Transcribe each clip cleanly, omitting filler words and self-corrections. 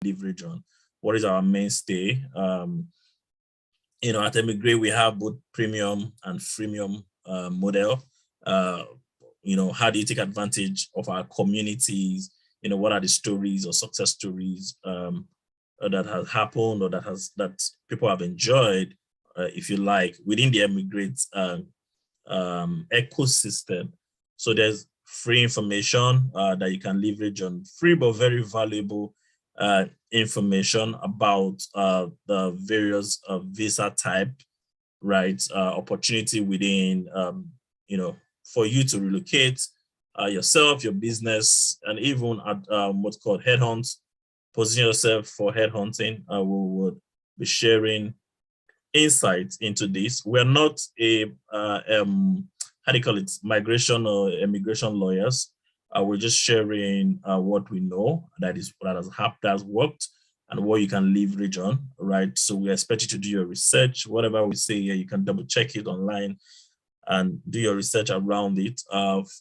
leverage on? What is our mainstay? At Emigrate, we have both premium and freemium model. How do you take advantage of our communities? What are the stories or success stories that has happened or that people have enjoyed, if you like, within the Emigrate ecosystem. So there's free information that you can leverage on, free but very valuable information about the various visa type, right? Opportunity within, for you to relocate yourself, your business, and even at what's called headhunt. Position yourself for headhunting. We would be sharing insights into this. We're not a how do you call it, migration or immigration lawyers. We're just sharing what we know that has worked and what you can leverage on, right? So we expect you to do your research. Whatever we say here, you can double check it online and do your research around it.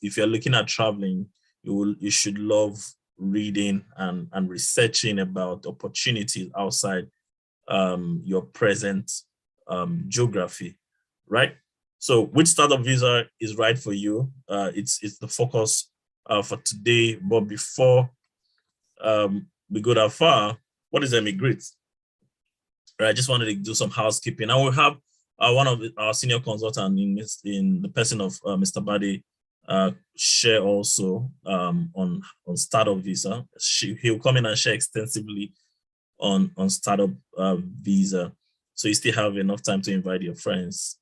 If you're looking at traveling, you should love reading and researching about opportunities outside your present geography, right? So which startup visa is right for you? It's the focus for today. But before we go that far, what is Emigrate? Right, I just wanted to do some housekeeping. I will have one of our senior consultants in the person of Mr. Bade share also on startup visa. He'll come in and share extensively on startup visa. So you still have enough time to invite your friends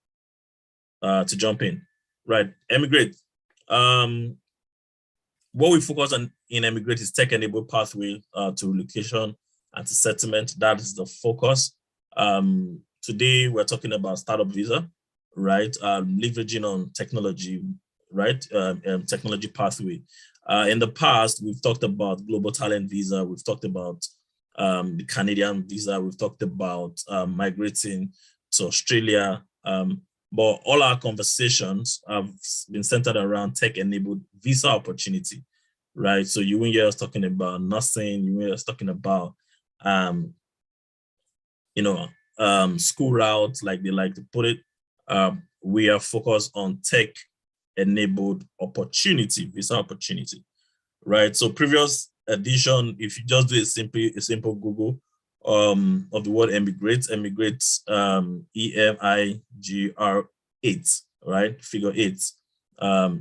to jump in. Right, Emigrate. What we focus on in Emigrate is tech-enabled pathway to relocation and to settlement. That is the focus. Today, we're talking about startup visa, right? Leveraging on technology, right? Technology pathway. In the past, we've talked about global talent visa. We've talked about the Canadian visa. We've talked about migrating to Australia. But all our conversations have been centered around tech-enabled visa opportunity, right? So you won't hear us talking about nursing. You won't hear us talking about, school routes, like they like to put it. We are focused on tech-enabled opportunity, visa opportunity, right? So previous edition, if you just do a simple Google of the word Emigrate, EMIGR8, right? Figure 8.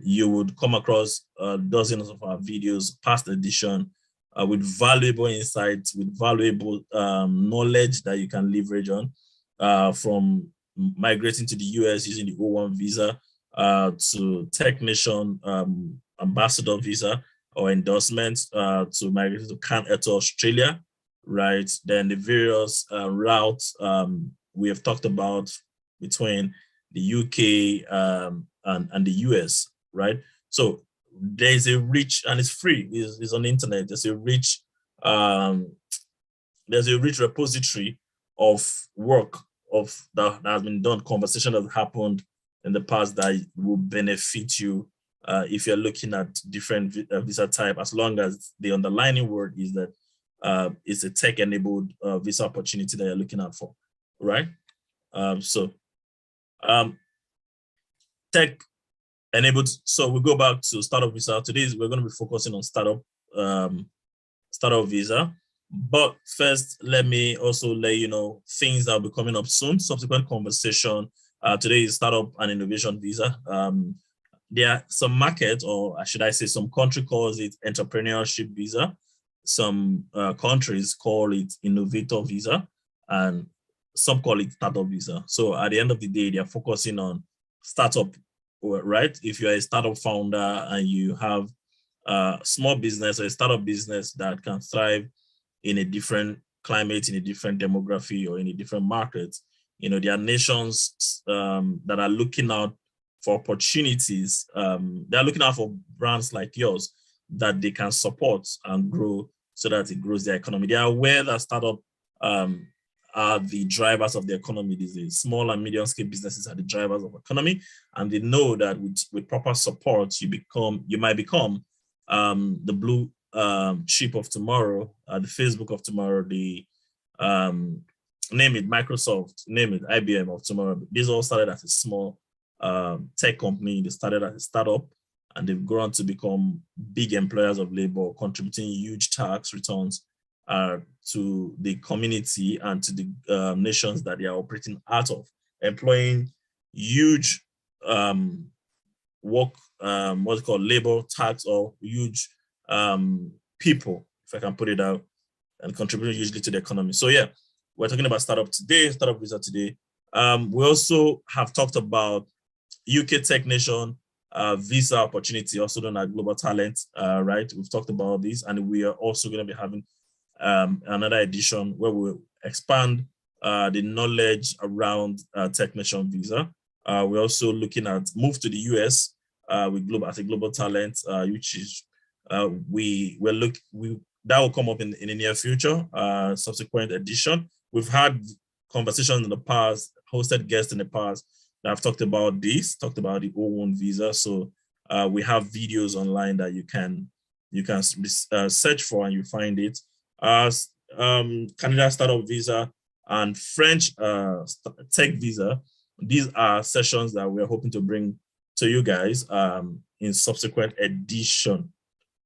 You would come across dozens of our videos, past edition, with valuable insights, with valuable knowledge that you can leverage on, from migrating to the US using the O1 visa to Technation ambassador visa or endorsements to migrate to Australia, right? Then the various routes we have talked about between the UK and the US, right? So there's a rich, and it's free, it's on the internet. There's a rich repository of work that has been done, conversation that happened in the past that will benefit you if you're looking at different visa type, as long as the underlying word is that it's a tech-enabled visa opportunity that you're looking out for, right? Tech-enabled. So we go back to startup visa. Today we're going to be focusing on startup visa. But first, let me also let you know things that will be coming up soon. Subsequent conversation. Today is startup and innovation visa. There are some markets, or should I say some country calls it entrepreneurship visa. Some countries call it innovator visa, and some call it startup visa. So at the end of the day, they are focusing on startup, right? If you're a startup founder and you have a small business or a startup business that can thrive in a different climate, in a different demography, or in a different market, there are nations that are looking out for opportunities. They're looking out for brands like yours that they can support and grow so that it grows their economy. They are aware that startup are the drivers of the economy these days. Small and medium scale businesses are the drivers of economy, and they know that with proper support, you might become the blue chip of tomorrow, the Facebook of tomorrow, the name it, Microsoft, name it, IBM of tomorrow. These all started as a small tech company. They started as a startup, and they've grown to become big employers of labor, contributing huge tax returns to the community and to the nations that they are operating out of, employing huge work, what's called labor tax, or huge people, if I can put it out, and contributing hugely to the economy. So yeah, we're talking about startup today, startup visa today. We also have talked about UK Tech Nation visa opportunity, also known as Global Talent, right? We've talked about this, and we are also going to be having another edition where we'll expand the knowledge around Tech Nation visa. We're also looking at move to the US with as a global talent, which is that will come up in the near future, subsequent edition. We've had conversations in the past, hosted guests in the past that have talked about this, talked about the O1 visa. So we have videos online that you can search for and you find it. Canada Startup Visa and French Tech Visa. These are sessions that we're hoping to bring to you guys in subsequent edition,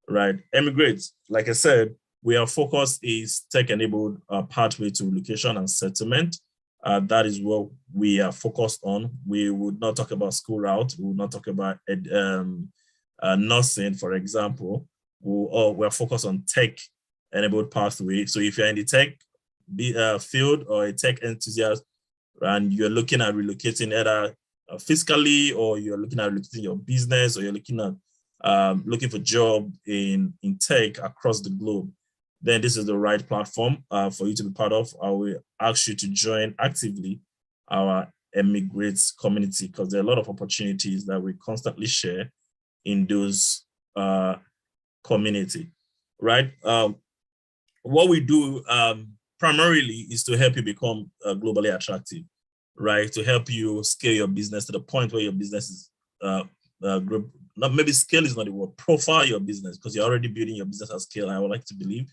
right? Emigrates, like I said, our focus is tech-enabled pathway to relocation and settlement. That is what we are focused on. We would not talk about school route. We would not talk about nursing, for example. We're focused on tech-enabled pathway. So if you're in the tech field or a tech enthusiast, and you're looking at relocating either fiscally, or you're looking at relocating your business, or you're looking at looking for job in tech across the globe, then this is the right platform for you to be part of. I will ask you to join actively our Emigrates community, because there are a lot of opportunities that we constantly share in those community, right? What we do primarily is to help you become globally attractive, right? To help you scale your business to the point where your business is not, maybe scale is not the word, profile your business, because you're already building your business at scale, I would like to believe,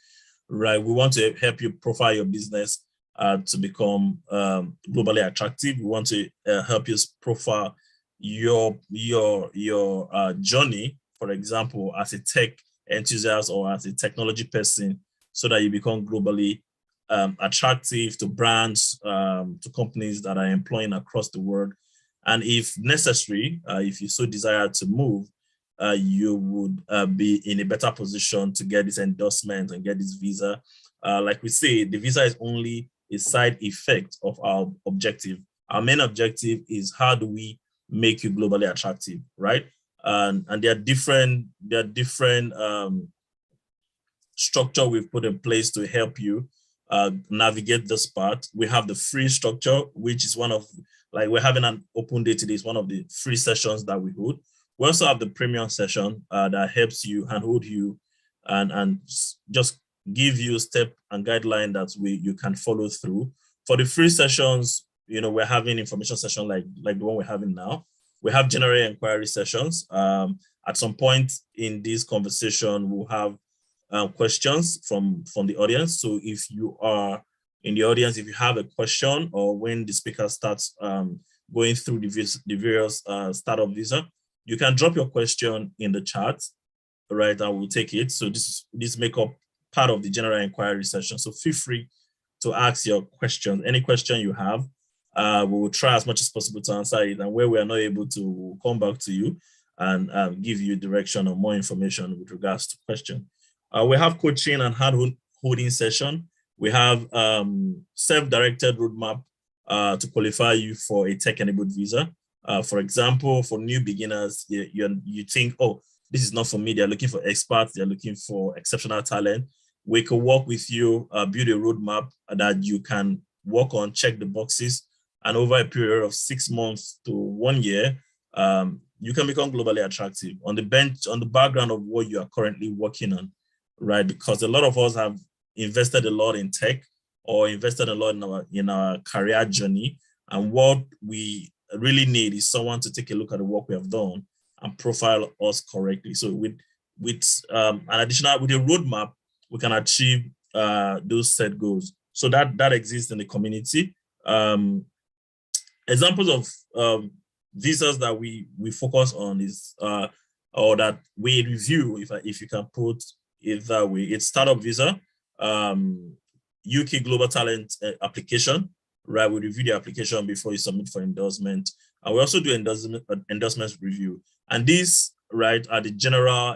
right? We want to help you profile your business to become globally attractive. We want to help you profile your journey, for example, as a tech enthusiast or as a technology person, so that you become globally attractive to brands, to companies that are employing across the world. And if necessary, if you so desire to move, you would be in a better position to get this endorsement and get this visa. Like we say, the visa is only a side effect of our objective. Our main objective is, how do we make you globally attractive, right? And there are different structure we've put in place to help you navigate this part. We have the free structure, which is one of, like, we're having an open day today. It's one of the free sessions that we hold. We also have the premium session that helps you and hold you and just give you step and guideline that you can follow through. For the free sessions, we're having information session like the one we're having now. We have general inquiry sessions. At some point in this conversation, we'll have questions from the audience. So if you are in the audience, if you have a question, or when the speaker starts going through the various startup visa, you can drop your question in the chat, right? And we'll take it. So this make up part of the general inquiry session. So feel free to ask your questions. Any question you have, we will try as much as possible to answer it. And where we are not able to, we'll come back to you and give you direction or more information with regards to question. We have coaching and hand holding session. We have self-directed roadmap to qualify you for a tech-enabled visa. For example, for new beginners, you think, oh, this is not for me. They're looking for experts. They're looking for exceptional talent. We can work with you, build a roadmap that you can work on, check the boxes, and over a period of 6 months to 1 year, you can become globally attractive on the background of what you are currently working on, right? Because a lot of us have invested a lot in tech, or invested a lot in our career journey, and what we really need is someone to take a look at the work we have done and profile us correctly. So with with with a roadmap, we can achieve those set goals. So that exists in the community. Examples of visas that we focus on is or that we review, if you can put it that way. It's startup visa, UK Global Talent application, right? We review the application before you submit for endorsement. And we also do endorsement review. And these, right, are the general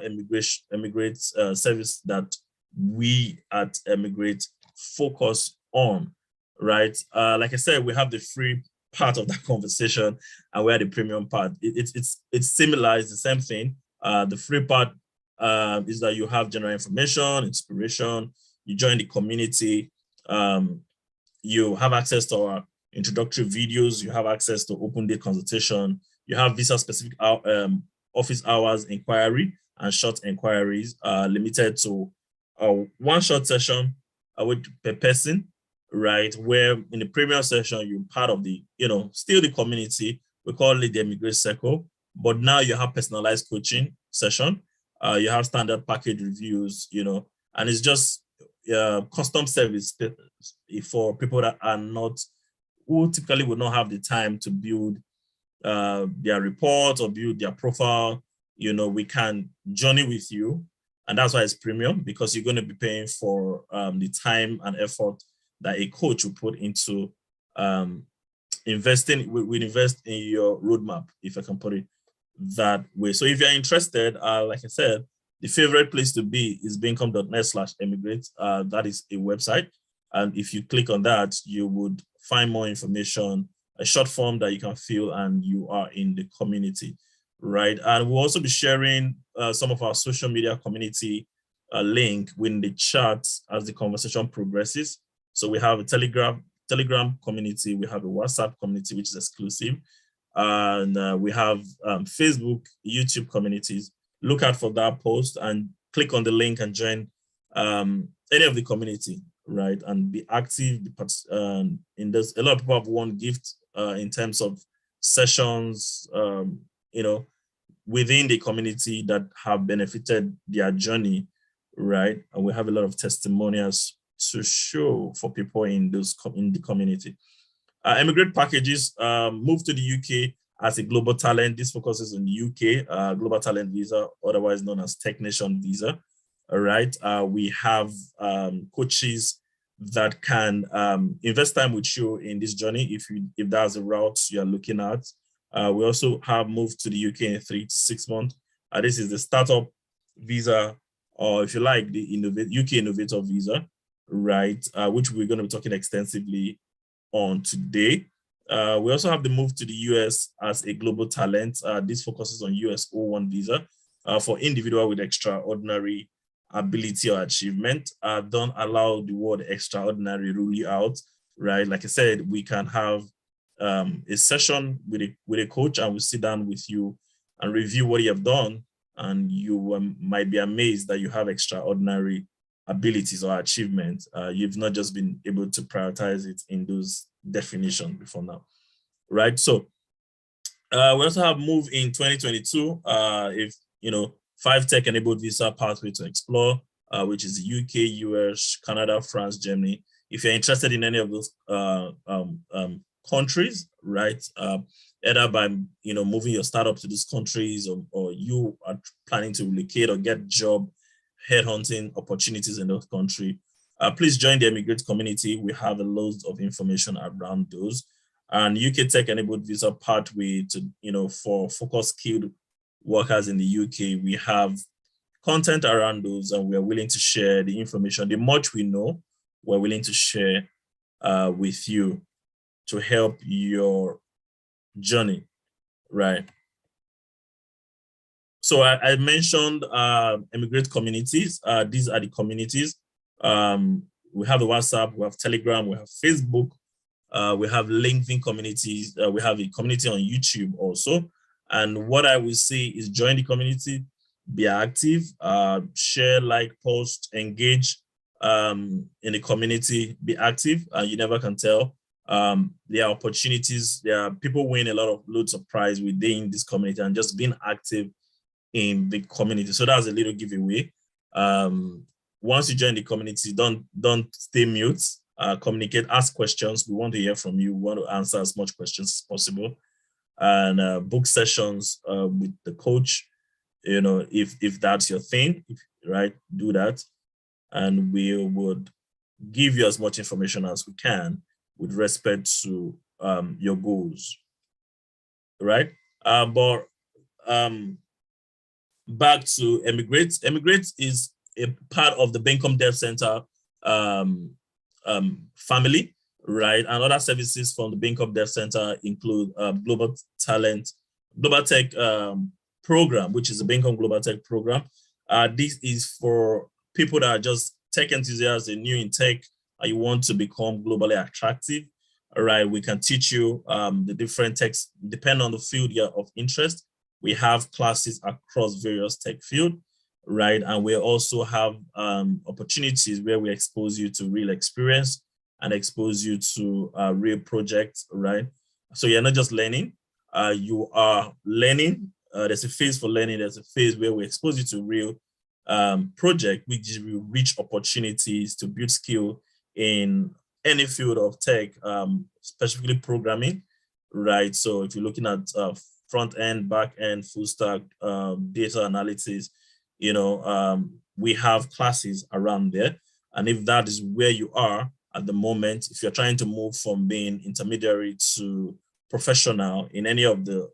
Emigrate service that we at Emigrate focus on, right? Like I said, we have the free part of that conversation, and we're the premium part. It's similar, it's the same thing. The free part is that you have general information, inspiration, you join the community, you have access to our introductory videos, you have access to open day consultation, you have visa specific office hours inquiry and short inquiries limited to one short session per person, right? Where in the premium session, you're part of the, still the community. We call it the Emigrate Circle, but now you have personalized coaching session. You have standard package reviews, and it's just custom service for people that are not, who typically would not have the time to build their report or build their profile. We can journey with you, and that's why it's premium, because you're going to be paying for the time and effort that a coach will put into investing. We invest in your roadmap, if I can put it that way. So if you're interested, like I said, the favorite place to be is beancom.net/emigrate. That is a website. And if you click on that, you would find more information, a short form that you can fill, and you are in the community, right? And we'll also be sharing some of our social media community link within the chat as the conversation progresses. So we have a Telegram community, we have a WhatsApp community, which is exclusive, and we have Facebook, YouTube communities. Look out for that post and click on the link and join any of the community, right? And be active. In this, a lot of people have won gifts in terms of sessions, within the community that have benefited their journey, right? And we have a lot of testimonials to show for people in the community. Emigrate packages move to the UK as a global talent. This focuses on the UK global talent visa, otherwise known as technician visa. All right. We have coaches that can invest time with you in this journey if that's a route you're looking at. We also have moved to the UK in 3 to 6 months. This is the startup visa, or if you like, the UK innovator visa, right? Which we're going to be talking extensively on today. We also have the move to the US as a global talent. This focuses on US O1 visa for individual with extraordinary ability or achievement. Don't allow the word extraordinary rule you out, right? Like I said, we can have a session with a coach, and we'll sit down with you and review what you have done, and you might be amazed that you have extraordinary abilities or achievements. You've not just been able to prioritize it in those definitions before now, right? So we also have Move in 2022. If 5 tech-enabled visa pathway to explore, which is UK, US, Canada, France, Germany. If you're interested in any of those countries, right? Either by moving your startup to these countries, or you are planning to relocate or get job headhunting opportunities in those countries, please join the Emigrate community. We have loads of information around those. And UK tech-enabled visa pathway to for focused skilled workers in the UK. We have content around those, and we are willing to share the information. The much we know, we're willing to share with you to help your journey, right? So I mentioned Emigrate communities. These are the communities. We have the WhatsApp, we have Telegram, we have Facebook, we have LinkedIn communities. We have a community on YouTube also. And what I will say is join the community, be active, share, like, post, engage in the community, be active. You never can tell. There are opportunities. There are people win loads of prize within this community, and just being active in the community. So that's a little giveaway. Once you join the community, don't stay mute. Communicate, ask questions. We want to hear from you. We want to answer as much questions as possible. And book sessions with the coach, if that's your thing, right, do that. And we would give you as much information as we can with respect to your goals, right? But back to Emigrate. Emigrate is a part of the Bencom Dev Center family, right? And other services from the Bencom Dev Center include Global Tech program, which is the Bencom Global Tech program. This is for people that are just tech enthusiasts and new in tech, and you want to become globally attractive. All right, we can teach you the different techs, depending on the field of interest. We have classes across various tech fields, right? And we also have opportunities where we expose you to real experience and expose you to real projects, right? So you're not just learning, you are learning. There's a phase for learning. There's a phase where we expose you to real project, which will reach opportunities to build skill in any field of tech, specifically programming, right? So if you're looking at front end, back end, full stack, data analysis, we have classes around there. And if that is where you are at the moment, if you're trying to move from being intermediary to professional in any of the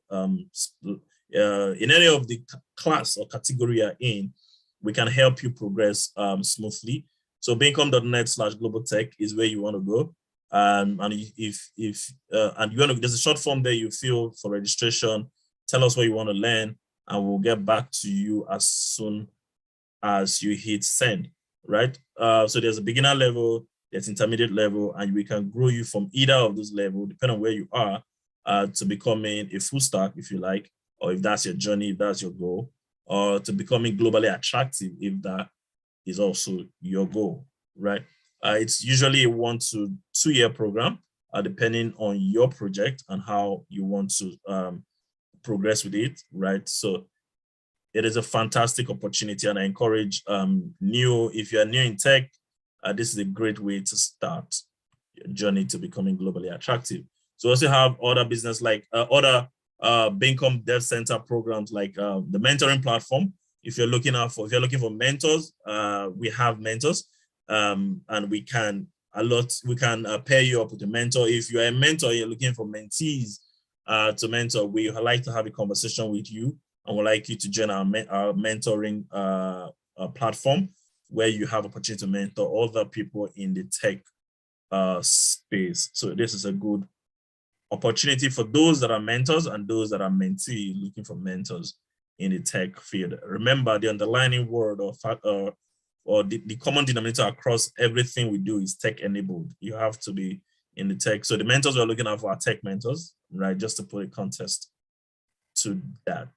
class or category you're in, we can help you progress smoothly. So bencom.net/global tech is where you want to go. And if there's a short form there you fill for registration. Tell us what you want to learn, and we'll get back to you as soon as you hit send, right? So there's a beginner level, there's intermediate level, and we can grow you from either of those levels, depending on where you are, to becoming a full stack, if you like, or if that's your journey, if that's your goal, or to becoming globally attractive, if that is also your goal, right? It's usually a 1 to 2 year program, depending on your project and how you want to progress with it, right? So it is a fantastic opportunity, and I encourage if you're new in tech, this is a great way to start your journey to becoming globally attractive. So we also have other business like other Bencom Dev Center programs like the mentoring platform. If you're looking for mentors, we have mentors, and we can pair you up with a mentor. If you're a mentor, you're looking for mentees to mentor, we would like to have a conversation with you, and would like you to join our mentoring platform, where you have opportunity to mentor other people in the tech space. So this is a good opportunity for those that are mentors and those that are mentee looking for mentors in the tech field. Remember, the underlying word or the common denominator across everything we do is tech enabled. You have to be in the tech. So the mentors we're looking at for our tech mentors, right? Just to put a context to that.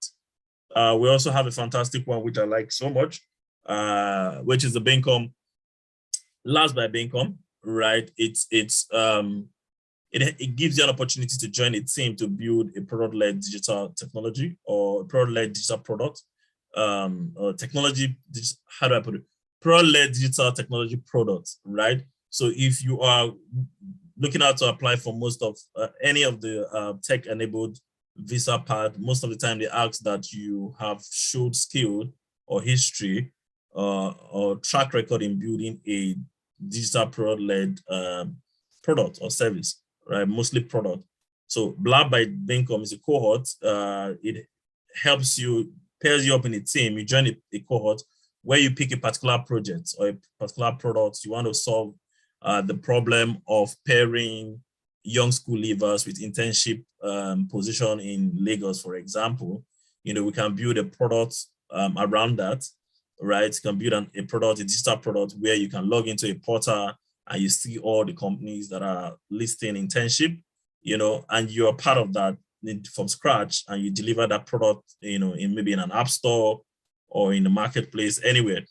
We also have a fantastic one, which I like so much, which is the Bencom Labs by Bencom, right? It gives you an opportunity to join a team to build a product-led digital technology or product-led digital product, or technology, how do I put it? Product-led digital technology products, right? So if you are looking out to apply for most of any of the tech-enabled visa part, most of the time they ask that you have showed skill or history or track record in building a digital product-led product or service, right? Mostly product. So Blab by Bencom is a cohort. It helps you, pairs you up in a team. You join a cohort where you pick a particular project or a particular product. You want to solve the problem of pairing young school leavers with internship position in Lagos, for example. We can build a product around that, right? You can build a product, a digital product, where you can log into a portal and you see all the companies that are listing internship, and you're part of that from scratch, and you deliver that product, in maybe in an app store or in the marketplace, anywhere,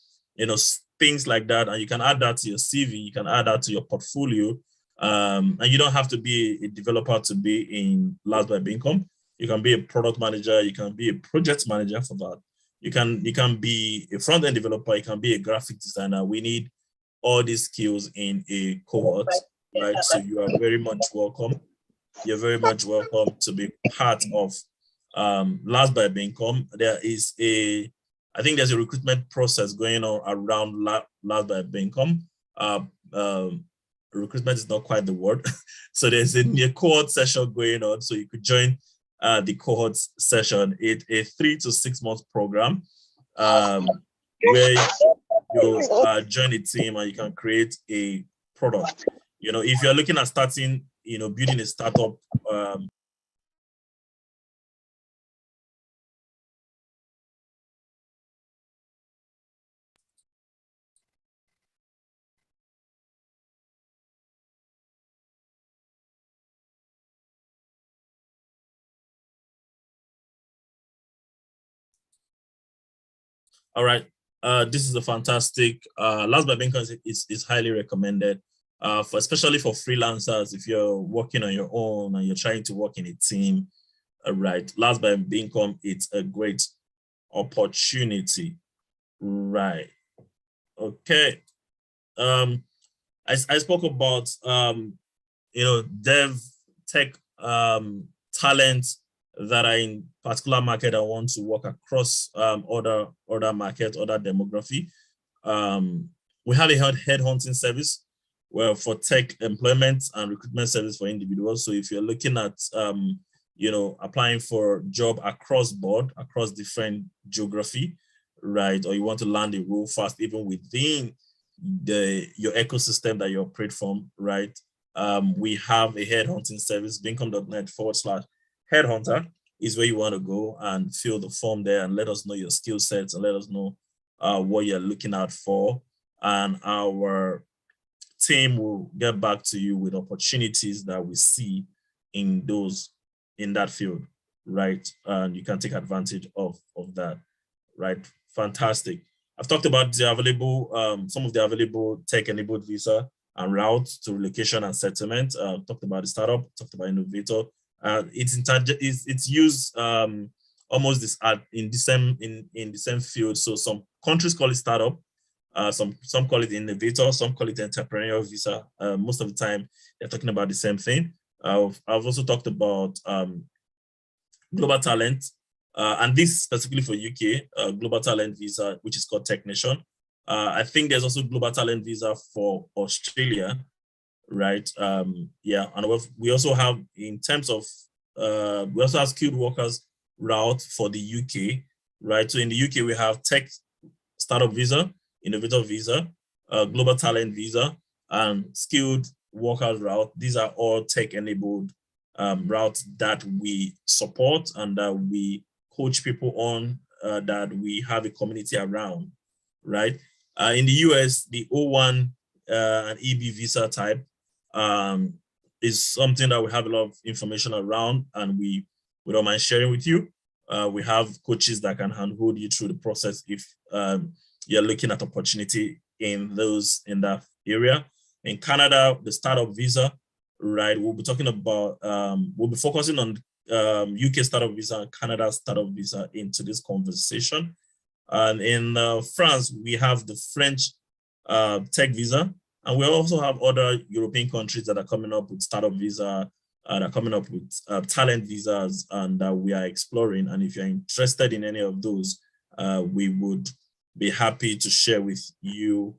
things like that. And you can add that to your CV, you can add that to your portfolio. And you don't have to be a developer to be in Labs by Bencom. You can be a product manager, you can be a project manager for that. You can be a front-end developer, you can be a graphic designer. We need all these skills in a cohort, right? So you are very much welcome. You're very much welcome to be part of Last by Income. There is I think there's a recruitment process going on around Last by Income. Recruitment is not quite the word. So there's a cohort session going on. So you could join the cohort session. It's a 3 to 6 month program where you join a team and you can create a product. If you're looking at starting, building a startup, all right. This is a fantastic. Last by Income is highly recommended, especially for freelancers. If you're working on your own and you're trying to work in a team, right? Last by Income, it's a great opportunity, right? Okay. I spoke about dev tech talent that are in particular market and want to work across other markets, other demography. We have a headhunting service for tech employment and recruitment service for individuals. So if you're looking at applying for job across board, across different geography, right, or you want to land a role fast, even within your ecosystem that you operate from, right? We have a headhunting service, beacom.net/headhunter is where you want to go and fill the form there and let us know your skill sets and let us know what you're looking out for. And our team will get back to you with opportunities that we see in that field, right? And you can take advantage of that, right? Fantastic. I've talked about the available, some of the available tech-enabled visa and routes to relocation and settlement. Talked about the startup, talked about innovator. It's used almost in the same field. So some countries call it startup, some call it innovator, some call it entrepreneurial visa. Most of the time, they're talking about the same thing. I've also talked about global talent. And this specifically for UK, global talent visa, which is called Technician. I think there's also global talent visa for Australia, right? Yeah, and we also have, in terms of, we also have skilled workers route for the UK, right? So in the UK, we have tech startup visa, innovator visa, global talent visa, and skilled workers route. These are all tech-enabled routes that we support and that we coach people on, that we have a community around, right? In the US, the O1 and EB visa type is something that we have a lot of information around, and we don't mind sharing with you. We have coaches that can handhold you through the process if you're looking at opportunity in that area. In Canada, the startup visa, right? We'll be talking about, we'll be focusing on UK startup visa and Canada startup visa into this conversation. And in France, we have the French tech visa, and we also have other European countries that are coming up with startup visa, that are coming up with talent visas, and that we are exploring. And if you're interested in any of those, we would be happy to share with you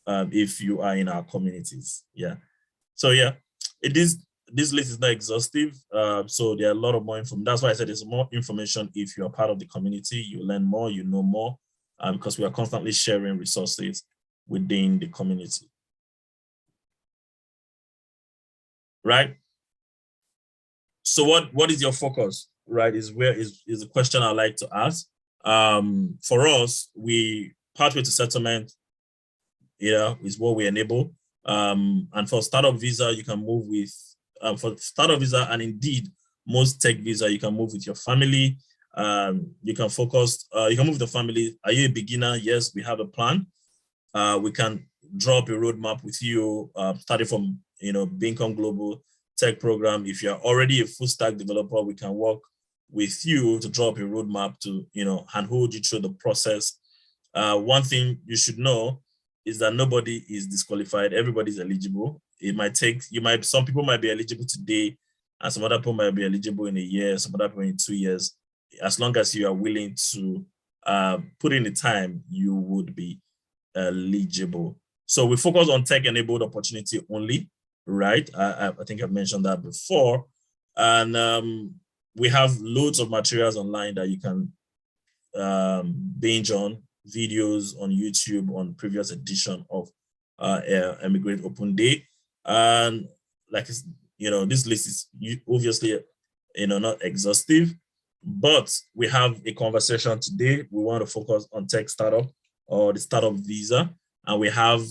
if you are in our communities. Yeah. So yeah, this list is not exhaustive. So there are a lot of more information. That's why I said there's more information. If you're part of the community, you learn more, you know more, because we are constantly sharing resources within the community. Right? So what is your focus, right? Is the question I like to ask. For us, pathway to settlement, is what we enable. And for startup visa, you can move with, for startup visa, and indeed most tech visa, you can move with your family. You can move with the family. Are you a beginner? Yes, we have a plan. We can draw up a roadmap with you, starting from, Beacom Global Tech Program. If you're already a full stack developer, we can work with you to draw up a roadmap to, handhold you through the process. One thing you should know is that nobody is disqualified. Everybody's eligible. Some people might be eligible today, and some other people might be eligible in a year, some other people in 2 years. As long as you are willing to put in the time, you would be eligible. So we focus on tech-enabled opportunity only, right? I think I've mentioned that before. And we have loads of materials online that you can binge on, videos on YouTube on previous edition of Emigrate Open Day. And this list is obviously, not exhaustive, but we have a conversation today. We want to focus on tech startup or the startup visa. And we have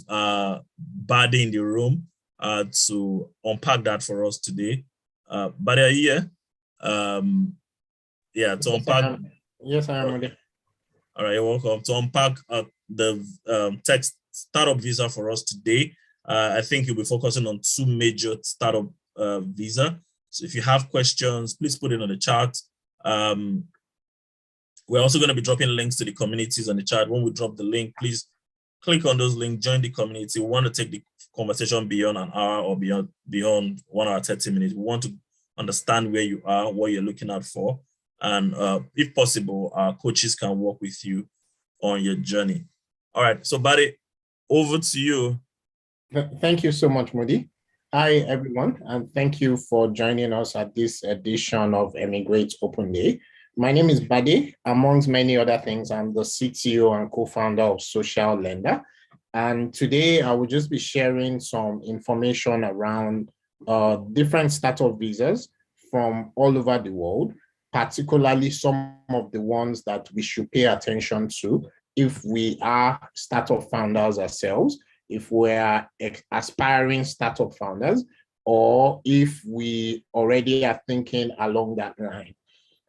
Bade in the room to unpack that for us today. Bade, are you here? To unpack. Yes, I am. All right, you're welcome. To unpack the tech startup visa for us today, I think you'll be focusing on two major startup visa. So if you have questions, please put it on the chat. We're also going to be dropping links to the communities on the chat. When we drop the link, please click on those links, join the community. We want to take the conversation beyond an hour or beyond 1 hour, 30 minutes. We want to understand where you are, what you're looking out for. And if possible, our coaches can work with you on your journey. All right, so Bade, over to you. Thank you so much, Modi. Hi, everyone, and thank you for joining us at this edition of Emigrate Open Day. My name is Bade. Amongst many other things, I'm the CTO and co-founder of Social Lender. And today I will just be sharing some information around different startup visas from all over the world, particularly some of the ones that we should pay attention to if we are startup founders ourselves, if we are aspiring startup founders, or if we already are thinking along that line.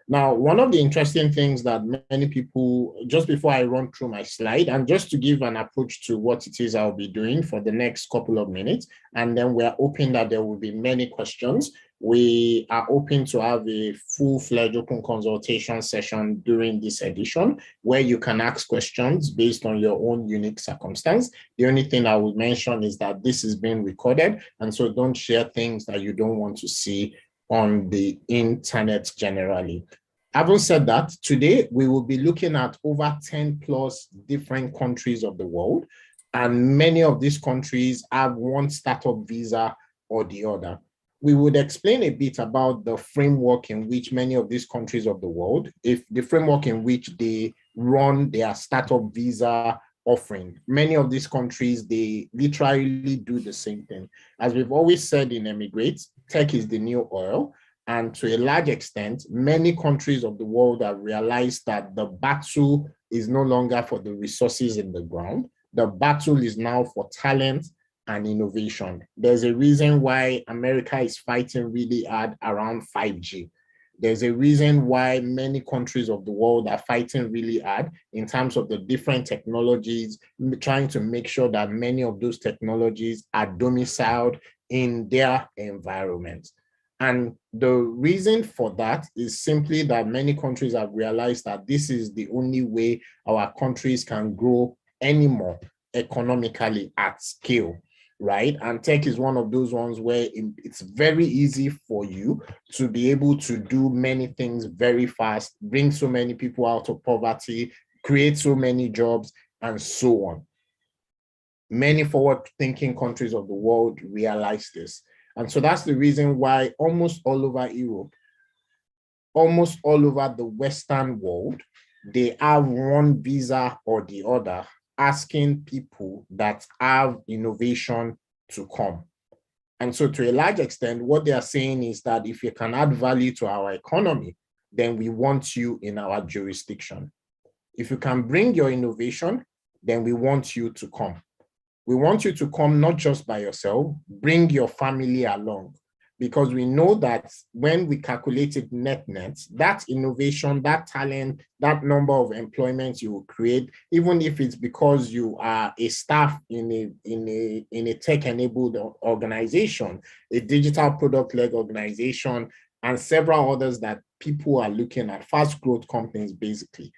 Now, one of the interesting things that many people, just before I run through my slide, and just to give an approach to what it is I'll be doing for the next couple of minutes, and then we're hoping that there will be many questions. We are hoping to have a full-fledged open consultation session during this edition where you can ask questions based on your own unique circumstance. The only thing I would mention is that this is being recorded, and so don't share things that you don't want to see on the internet generally. Having said that, today we will be looking at over 10 plus different countries of the world, and many of these countries have one startup visa or the other. We would explain a bit about the framework in which many of these countries of the world, if the framework in which they run their startup visa offering. Many of these countries, they literally do the same thing. As we've always said in Emigrate, tech is the new oil. And to a large extent, many countries of the world have realized that the battle is no longer for the resources in the ground. The battle is now for talent and innovation. There's a reason why America is fighting really hard around 5G. There's a reason why many countries of the world are fighting really hard in terms of the different technologies, trying to make sure that many of those technologies are domiciled in their environment. And the reason for that is simply that many countries have realized that this is the only way our countries can grow anymore economically at scale. Right? And tech is one of those ones where it's very easy for you to be able to do many things very fast, bring so many people out of poverty, create so many jobs, and so on. Many forward-thinking countries of the world realize this. And so that's the reason why almost all over Europe, almost all over the Western world, they have one visa or the other asking people that have innovation to come. And so to a large extent, what they are saying is that if you can add value to our economy, then we want you in our jurisdiction. If you can bring your innovation, then we want you to come. We want you to come not just by yourself, bring your family along. Because we know that when we calculated net, that innovation, that talent, that number of employments you will create, even if it's because you are a staff in a tech-enabled organization, a digital product-led organization, and several others that people are looking at, fast growth companies basically,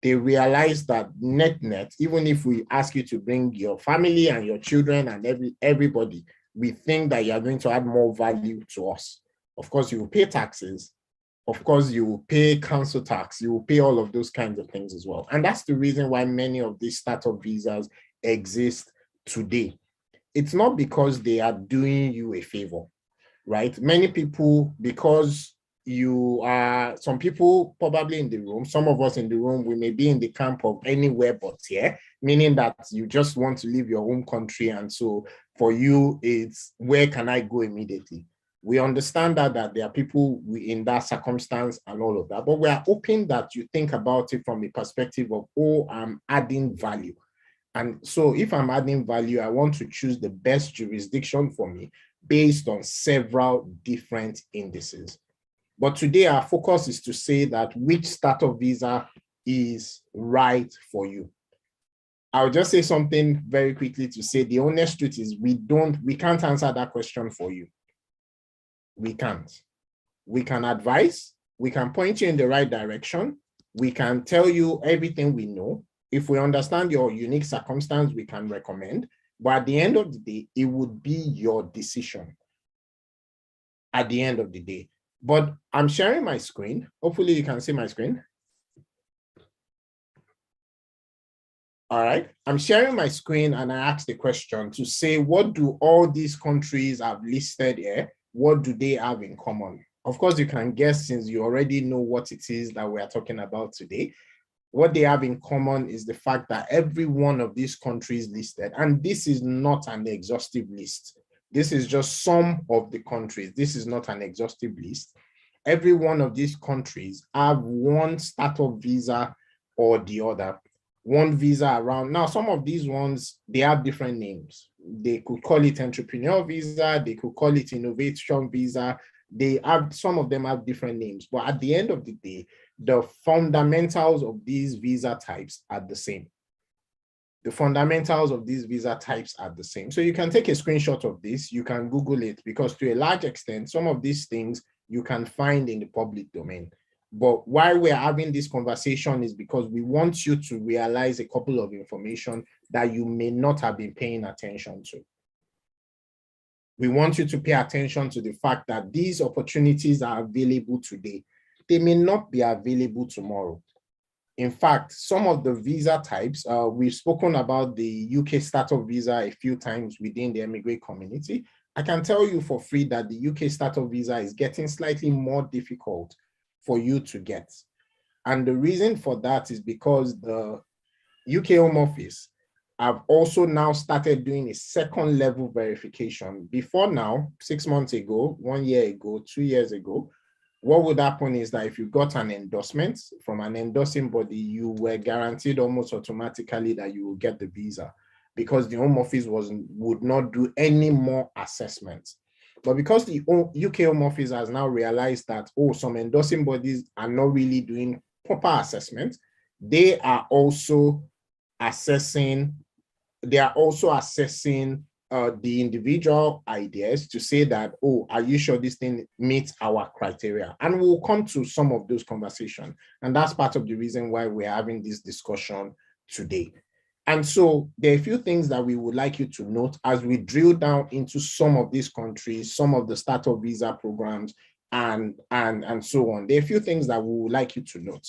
they realize that net, even if we ask you to bring your family and your children and everybody, we think that you are going to add more value to us. Of course, you will pay taxes. Of course, you will pay council tax. You will pay all of those kinds of things as well. And that's the reason why many of these startup visas exist today. It's not because they are doing you a favor, right? Many people, because some people probably in the room, some of us in the room, we may be in the camp of anywhere but here, meaning that you just want to leave your home country. And so for you, it's where can I go immediately? We understand that there are people in that circumstance and all of that, but we are hoping that you think about it from a perspective of, oh, I'm adding value. And so if I'm adding value, I want to choose the best jurisdiction for me based on several different indices. But today our focus is to say that which startup visa is right for you. I'll just say something very quickly to say the honest truth is we can't answer that question for you. We can't. We can advise, we can point you in the right direction, we can tell you everything we know. If we understand your unique circumstance, we can recommend. But at the end of the day, it would be your decision at the end of the day. But I'm sharing my screen. Hopefully you can see my screen. All right, I'm sharing my screen and I asked the question to say, what do all these countries I've listed here, what do they have in common? Of course, you can guess since you already know what it is that we are talking about today. What they have in common is the fact that every one of these countries listed, and this is not an exhaustive list. This is just some of the countries. This is not an exhaustive list. Every one of these countries have one startup visa or the other. One visa around. Now, some of these ones, they have different names. They could call it entrepreneur visa. They could call it innovation visa. Some of them have different names. But at the end of the day, the fundamentals of these visa types are the same. The fundamentals of these visa types are the same. So you can take a screenshot of this. You can Google it because to a large extent, some of these things you can find in the public domain. But why we're having this conversation is because we want you to realize a couple of information that you may not have been paying attention to. We want you to pay attention to the fact that these opportunities are available today. They may not be available tomorrow. In fact, some of the visa types, we've spoken about the UK startup visa a few times within the Emigrate community. I can tell you for free that the UK startup visa is getting slightly more difficult for you to get. And the reason for that is because the UK Home Office have also now started doing a second level verification. Before now, 6 months ago, 1 year ago, 2 years ago, what would happen is that if you got an endorsement from an endorsing body, you were guaranteed almost automatically that you will get the visa because the Home Office would not do any more assessments. But because the UK Home Office has now realized that, some endorsing bodies are not really doing proper assessment, they are also assessing the individual ideas to say that, are you sure this thing meets our criteria? And we'll come to some of those conversations. And that's part of the reason why we're having this discussion today. And so there are a few things that we would like you to note as we drill down into some of these countries, some of the startup visa programs, and so on. There are a few things that we would like you to note.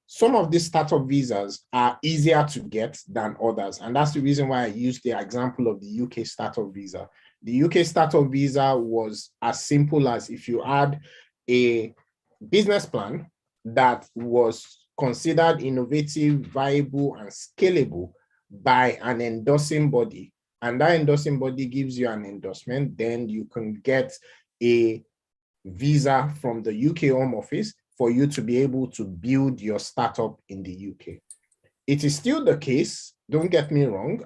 Some of these startup visas are easier to get than others. And that's the reason why I used the example of the UK startup visa. The UK startup visa was as simple as if you had a business plan that was considered innovative, viable, and scalable by an endorsing body, and that endorsing body gives you an endorsement, then you can get a visa from the UK Home Office for you to be able to build your startup in the UK. It is still the case, don't get me wrong,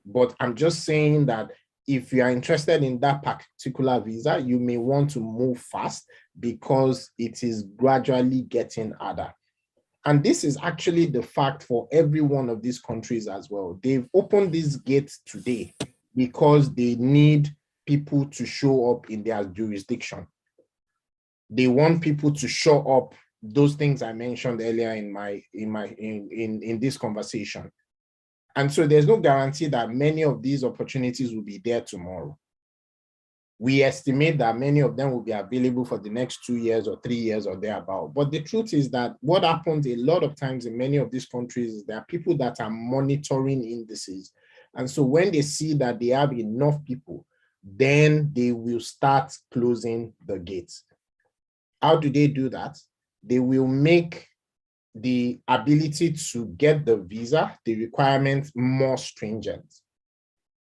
but I'm just saying that if you are interested in that particular visa, you may want to move fast because it is gradually getting harder. And this is actually the fact for every one of these countries as well. They've opened these gates today because they need people to show up in their jurisdiction. They want people to show up those things I mentioned earlier in this conversation. And so there's no guarantee that many of these opportunities will be there tomorrow. We estimate that many of them will be available for the next 2 years or 3 years or thereabout. But the truth is that what happens a lot of times in many of these countries is there are people that are monitoring indices. And so when they see that they have enough people, then they will start closing the gates. How do they do that? They will make the ability to get the visa, the requirements more stringent.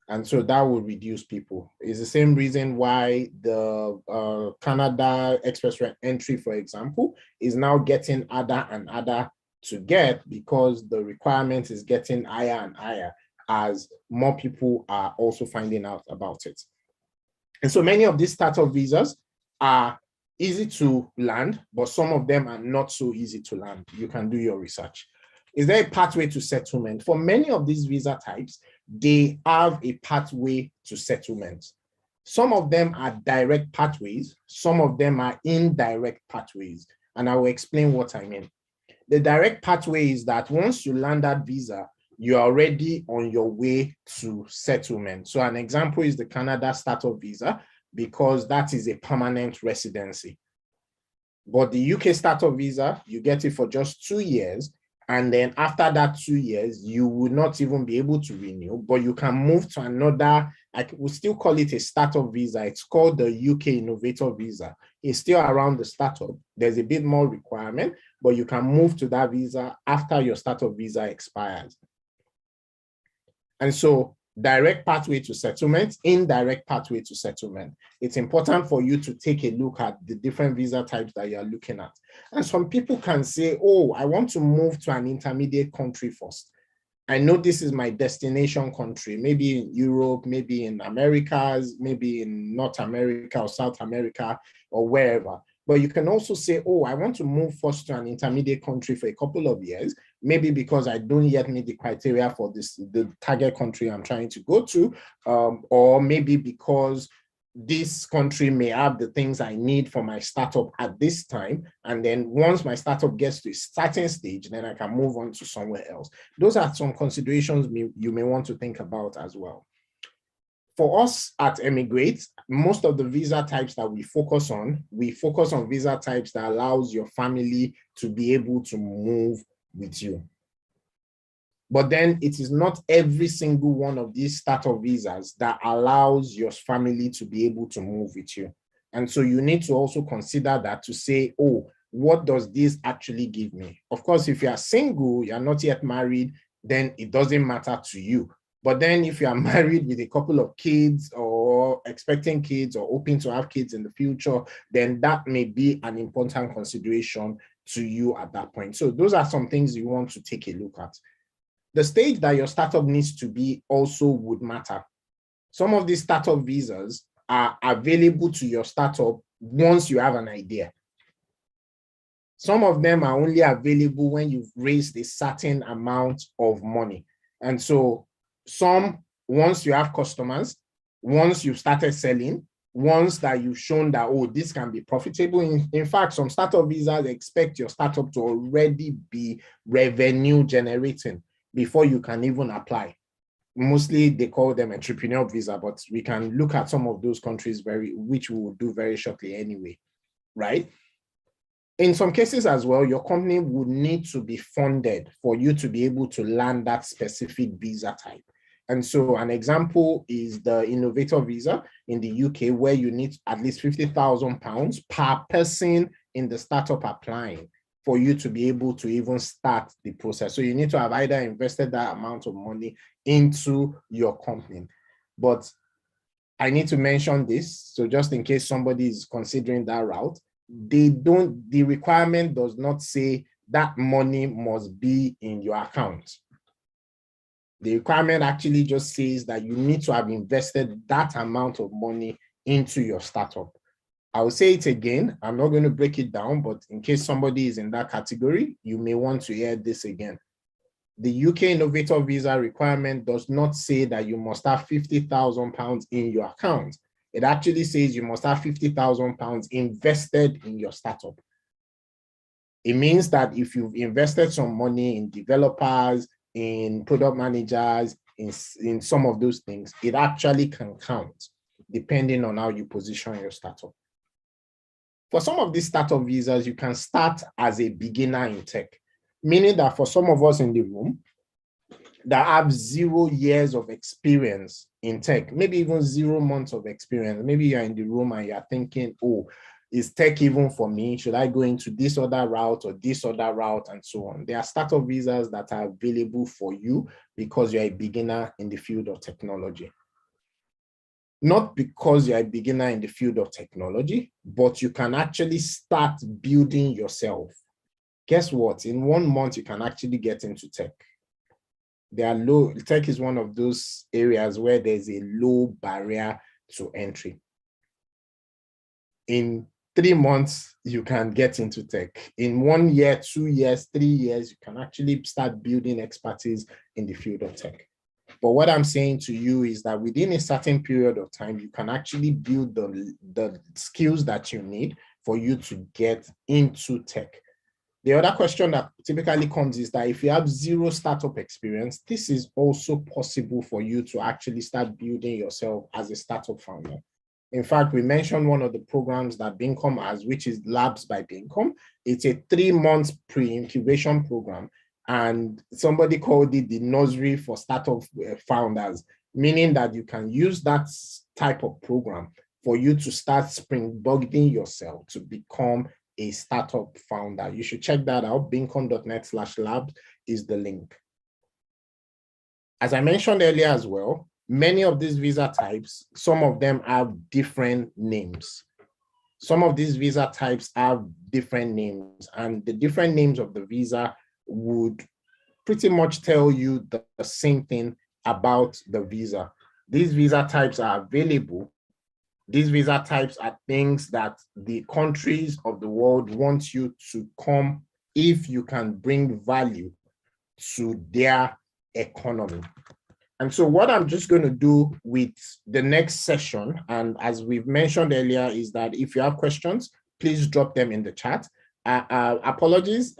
And so that will reduce people. It's the same reason why the Canada Express entry, for example, is now getting harder and harder to get because the requirement is getting higher and higher as more people are also finding out about it. And so many of these startup visas are easy to land, but some of them are not so easy to land. You can do your research. Is there a pathway to settlement? For many of these visa types, they have a pathway to settlement. Some of them are direct pathways, some of them are indirect pathways, and I will explain what I mean. The direct pathway is that once you land that visa, you're already on your way to settlement. So an example is the Canada Startup Visa, because that is a permanent residency. But the UK Startup Visa, you get it for just 2 years. And then after that 2 years, you will not even be able to renew, but you can move to another, I will still call it a startup visa. It's called the UK Innovator Visa. It's still around the startup. There's a bit more requirement, but you can move to that visa after your startup visa expires. And so direct pathway to settlement, indirect pathway to settlement. It's important for you to take a look at the different visa types that you're looking at. And some people can say, oh, I want to move to an intermediate country first. I know this is my destination country, maybe in Europe, maybe in Americas, maybe in North America or South America or wherever. But you can also say, oh, I want to move first to an intermediate country for a couple of years, maybe because I don't yet meet the criteria for the target country I'm trying to go to, or maybe because this country may have the things I need for my startup at this time. And then once my startup gets to a certain stage, then I can move on to somewhere else. Those are some considerations you may want to think about as well. For us at Emigrate, most of the visa types that we focus on visa types that allows your family to be able to move with you. But then it is not every single one of these startup visas that allows your family to be able to move with you. And so you need to also consider that to say, oh, what does this actually give me? Of course, if you are single, you're not yet married, then it doesn't matter to you. But then if you are married with a couple of kids or expecting kids or hoping to have kids in the future, then that may be an important consideration to you at that point. So those are some things you want to take a look at. The stage that your startup needs to be also would matter. Some of these startup visas are available to your startup once you have an idea. Some of them are only available when you've raised a certain amount of money. And so some, once you have customers, once you've started selling, once that you've shown that, oh, this can be profitable. In fact, some startup visas expect your startup to already be revenue generating before you can even apply. Mostly they call them entrepreneur visa, but we can look at some of those countries which we will do very shortly anyway, right? In some cases as well, your company would need to be funded for you to be able to land that specific visa type. And so an example is the Innovator Visa in the UK, where you need at least £50,000 per person in the startup applying for you to be able to even start the process. So you need to have either invested that amount of money into your company. But I need to mention this, so just in case somebody is considering that route, the requirement does not say that money must be in your account. The requirement actually just says that you need to have invested that amount of money into your startup. I will say it again. I'm not going to break it down, but in case somebody is in that category, you may want to hear this again. The UK Innovator Visa requirement does not say that you must have £50,000 in your account. It actually says you must have £50,000 invested in your startup. It means that if you've invested some money in developers, in product managers, in some of those things, it actually can count depending on how you position your startup. For some of these startup visas, you can start as a beginner in tech, meaning that for some of us in the room that have 0 years of experience in tech, maybe even 0 months of experience, maybe you're in the room and you're thinking, oh, is tech even for me? Should I go into this other route or this other route and so on? There are startup visas that are available for you because you're a beginner in the field of technology. Not because you're a beginner in the field of technology, but you can actually start building yourself. Guess what? In 1 month, you can actually get into tech. Tech is one of those areas where there's a low barrier to entry. In 3 months, you can get into tech. In 1 year, 2 years, 3 years, you can actually start building expertise in the field of tech. But what I'm saying to you is that within a certain period of time, you can actually build the skills that you need for you to get into tech. The other question that typically comes is that if you have 0 startup experience, this is also possible for you to actually start building yourself as a startup founder. In fact, we mentioned one of the programs that Bincom has, which is Labs by Bincom. It's a 3-month pre-incubation program. And somebody called it the nursery for startup founders, meaning that you can use that type of program for you to start springboarding yourself to become a startup founder. You should check that out. Bincom.net/labs is the link. As I mentioned earlier as well, many of these visa types, some of them have different names. Some of these visa types have different names, and the different names of the visa would pretty much tell you the same thing about the visa. These visa types are available. These visa types are things that the countries of the world want you to come if you can bring value to their economy. And so what I'm just going to do with the next session, and as we've mentioned earlier, is that if you have questions, please drop them in the chat. Apologies,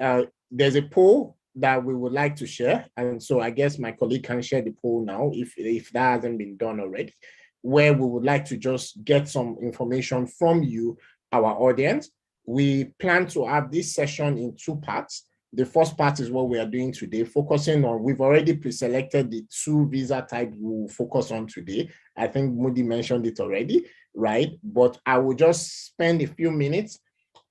there's a poll that we would like to share. And so I guess my colleague can share the poll now if that hasn't been done already, where we would like to just get some information from you, our audience. We plan to have this session in 2 parts. The first part is what we are doing today, focusing on, we've already pre-selected the 2 visa types we'll focus on today. I think Moody mentioned it already, right? But I will just spend a few minutes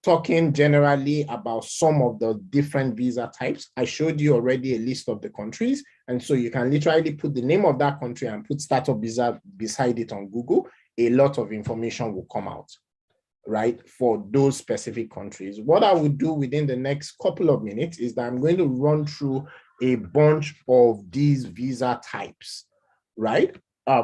talking generally about some of the different visa types. I showed you already a list of the countries. And so you can literally put the name of that country and put startup visa beside it on Google. A lot of information will come out, right, for those specific countries. What I will do within the next couple of minutes is that I'm going to run through a bunch of these visa types, right?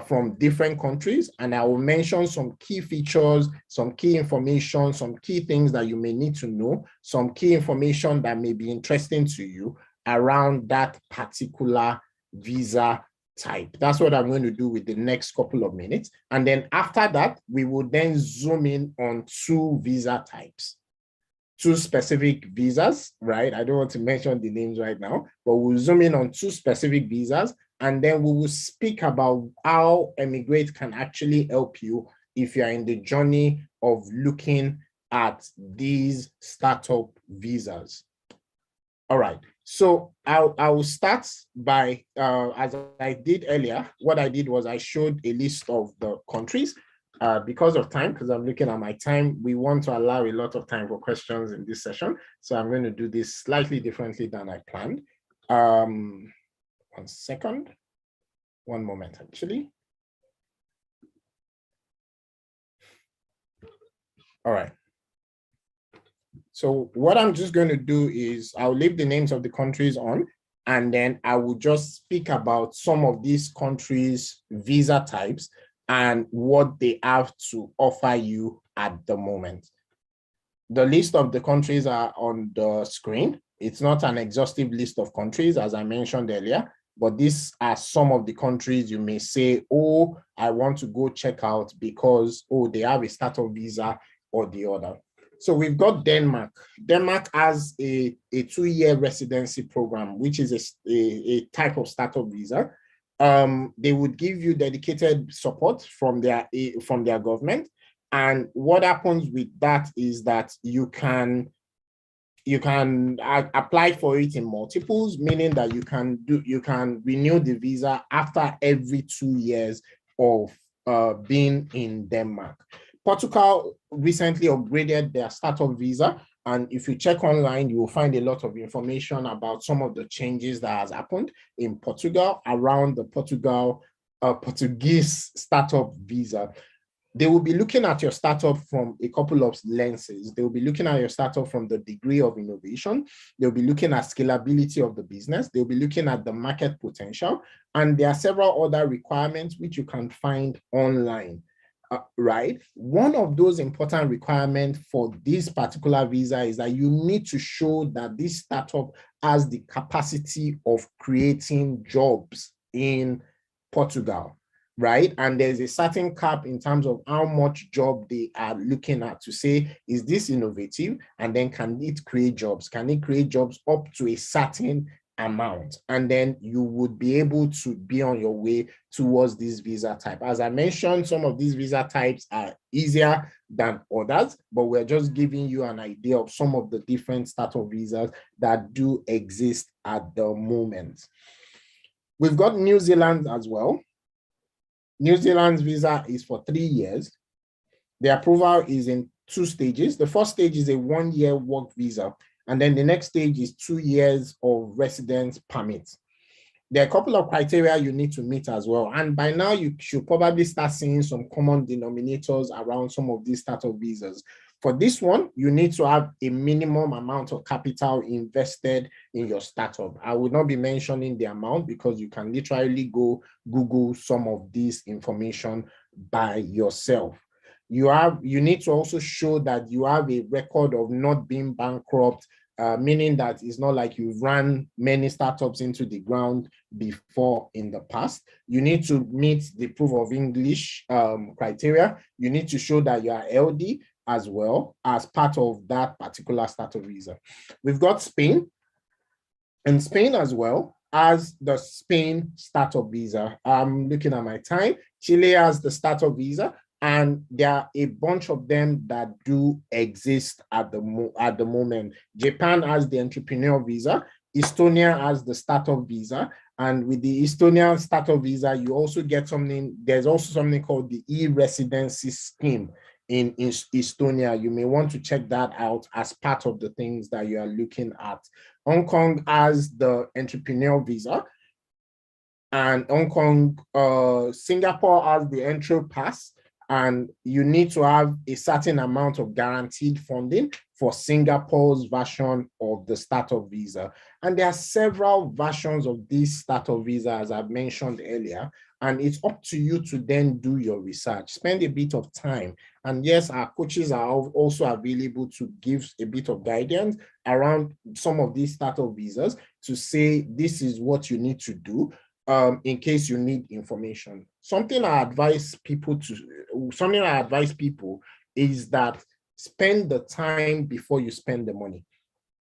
From different countries, and I will mention some key features, some key information, some key things that you may need to know, some key information that may be interesting to you around that particular visa type. That's what I'm going to do with the next couple of minutes. And then after that, we will then zoom in on 2 visa types, 2 specific visas, right? I don't want to mention the names right now, but we'll zoom in on 2 specific visas. And then we will speak about how Emigrate can actually help you if you're in the journey of looking at these startup visas. All right, so I will start by, as I did earlier, what I did was I showed a list of the countries. Because of time, because I'm looking at my time, we want to allow a lot of time for questions in this session. So I'm going to do this slightly differently than I planned. 1 second, 1 moment, actually. All right. So what I'm just going to do is I'll leave the names of the countries on, and then I will just speak about some of these countries' visa types and what they have to offer you at the moment. The list of the countries are on the screen. It's not an exhaustive list of countries, as I mentioned earlier. but these are some of the countries you may say, oh, I want to go check out because, oh, they have a startup visa or the other. So we've got Denmark. Denmark has a 2-year residency program, which is a type of startup visa. They would give you dedicated support from their government. And what happens with that is that you can apply for it in multiples, meaning that you can renew the visa after every 2 years of being in Denmark. Portugal recently upgraded their startup visa, and if you check online, you will find a lot of information about some of the changes that has happened in Portugal around the Portuguese startup visa. They will be looking at your startup from a couple of lenses. They will be looking at your startup from the degree of innovation. They'll be looking at scalability of the business. They'll be looking at the market potential. And there are several other requirements which you can find online, right? One of those important requirements for this particular visa is that you need to show that this startup has the capacity of creating jobs in Portugal, right? And there's a certain cap in terms of how much job they are looking at to say, is this innovative? And then can it create jobs? Can it create jobs up to a certain amount? And then you would be able to be on your way towards this visa type. As I mentioned, some of these visa types are easier than others, but we're just giving you an idea of some of the different startup visas that do exist at the moment. We've got New Zealand as well. New Zealand's visa is for 3 years. The approval is in 2 stages. The first stage is a 1-year work visa, and then the next stage is 2 years of residence permit. There are a couple of criteria you need to meet as well. And by now, you should probably start seeing some common denominators around some of these startup visas. For this one, you need to have a minimum amount of capital invested in your startup. I will not be mentioning the amount because you can literally go Google some of this information by yourself. You need to also show that you have a record of not being bankrupt, meaning that it's not like you've run many startups into the ground before in the past. You need to meet the proof of English criteria. You need to show that you are LD as well as part of that particular startup visa. We've got Spain, and Spain as well as the Spain startup visa. I'm looking at my time. Chile has the startup visa, and there are a bunch of them that do exist at the moment. Japan has the entrepreneur visa. Estonia has the startup visa. And with the Estonian startup visa, you also get there's also something called the e-residency scheme in Estonia. You may want to check that out as part of the things that you are looking at. Hong Kong has the entrepreneur visa, and Singapore has the entry pass, and you need to have a certain amount of guaranteed funding for Singapore's version of the startup visa. And there are several versions of this startup visa, as I've mentioned earlier, and it's up to you to then do your research, spend a bit of time. And yes, our coaches are also available to give a bit of guidance around some of these startup visas to say, this is what you need to do in case you need information. Something I advise people is that spend the time before you spend the money.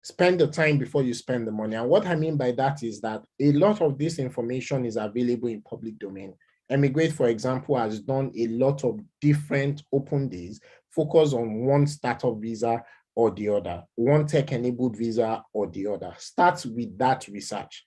Spend the time before you spend the money. And what I mean by that is that a lot of this information is available in public domain. Emigrate, for example, has done a lot of different open days, focus on one startup visa or the other, one tech-enabled visa or the other. Start with that research.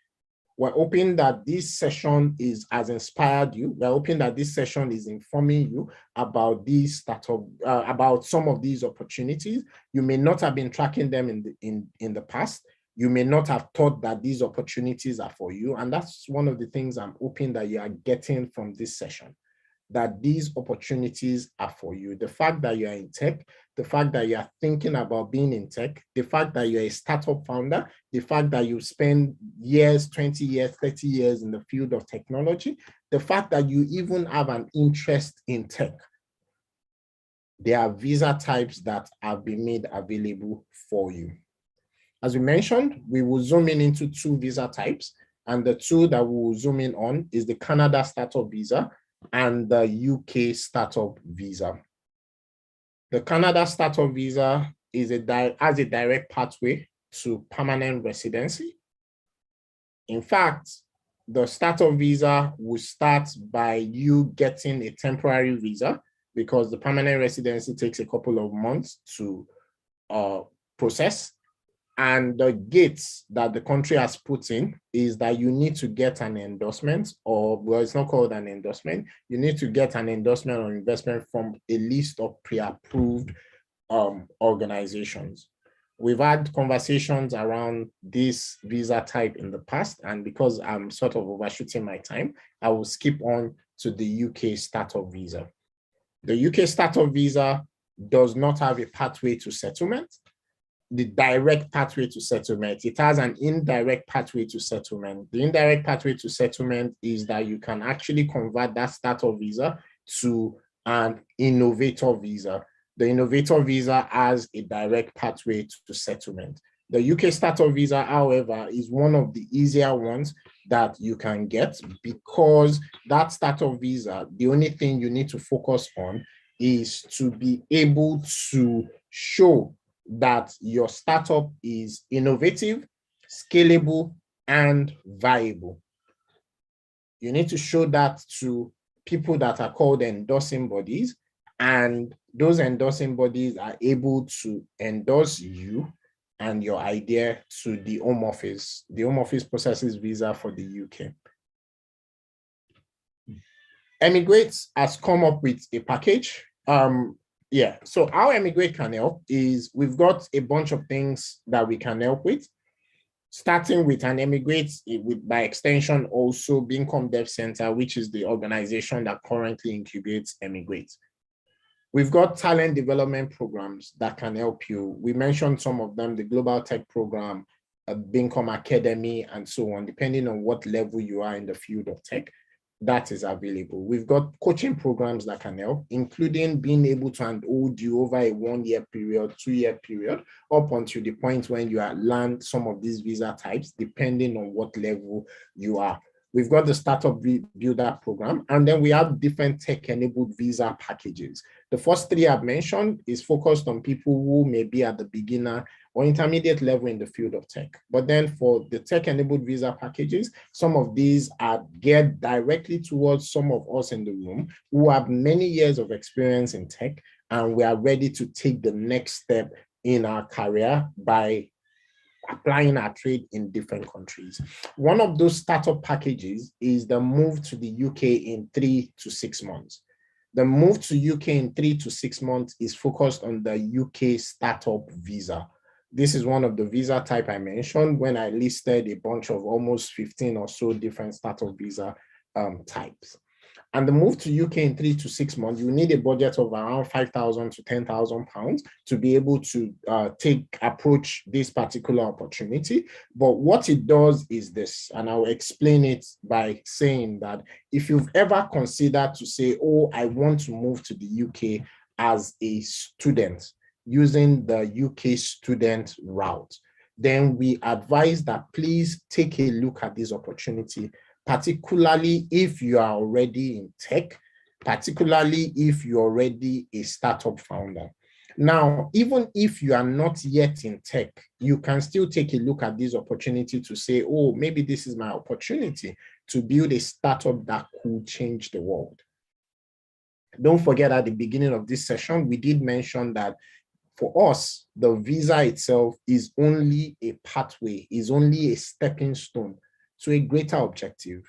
We're hoping that this session has inspired you. We're hoping that this session is informing you about these startup, about some of these opportunities. You may not have been tracking them in the past. You may not have thought that these opportunities are for you. And that's one of the things I'm hoping that you are getting from this session, that these opportunities are for you. The fact that you are in tech, the fact that you are thinking about being in tech, the fact that you're a startup founder, the fact that you spend years, 20 years, 30 years in the field of technology, the fact that you even have an interest in tech. There are visa types that have been made available for you. As we mentioned, we will zoom into 2 visa types. And the two that we'll zoom in on is the Canada Startup Visa and the UK Startup Visa. The Canada Startup Visa has a direct pathway to permanent residency. In fact, the startup visa will start by you getting a temporary visa, because the permanent residency takes a couple of months to process. And the gates that the country has put in is that you need to get an endorsement, or, well, it's not called an endorsement. You need to get an endorsement or investment from a list of pre-approved organizations. We've had conversations around this visa type in the past, and because I'm sort of overshooting my time, I will skip on to the UK Startup Visa. The UK Startup Visa does not have a pathway to settlement, the direct pathway to settlement. It has an indirect pathway to settlement. The indirect pathway to settlement is that you can actually convert that startup visa to an innovator visa. The innovator visa has a direct pathway to settlement. The UK startup visa, however, is one of the easier ones that you can get, because that startup visa, the only thing you need to focus on is to be able to show that your startup is innovative, scalable, and viable. You need to show that to people that are called endorsing bodies, and those endorsing bodies are able to endorse you and your idea to the Home Office. The Home Office processes visa for the UK. Emigrate has come up with a package. So how Emigrate can help is we've got a bunch of things that we can help with, starting with an Emigrate, with by extension also Beacom Dev Center, which is the organization that currently incubates Emigrate. We've got talent development programs that can help you. We mentioned some of them, the Global Tech Program, Beacom Academy, and so on, depending on what level you are in the field of tech. That is available. We've got coaching programs that can help, including being able to handhold you over a 1-year period, 2-year period, up until the point when you learn some of these visa types, depending on what level you are. We've got the Startup Builder program, and then we have different tech-enabled visa packages. The first three I've mentioned is focused on people who may be at the beginner or intermediate level in the field of tech. But then for the tech-enabled visa packages, some of these are geared directly towards some of us in the room who have many years of experience in tech, and we are ready to take the next step in our career by applying our trade in different countries. One of those startup packages is the move to the UK in 3 to 6 months. The move to UK in 3 to 6 months is focused on the UK startup visa. This is one of the visa type I mentioned when I listed a bunch of almost 15 or so different startup visa types. And the move to UK in 3 to 6 months, you need a budget of around 5,000 to 10,000 pounds to be able to approach this particular opportunity. But what it does is this, and I'll explain it by saying that if you've ever considered to say, oh, I want to move to the UK as a student using the UK student route, then we advise that please take a look at this opportunity, particularly if you are already in tech, particularly if you're already a startup founder. Now, even if you are not yet in tech, you can still take a look at this opportunity to say, oh, maybe this is my opportunity to build a startup that could change the world. Don't forget, at the beginning of this session, we did mention that for us, the visa itself is only a pathway, is only a stepping stone to a greater objective.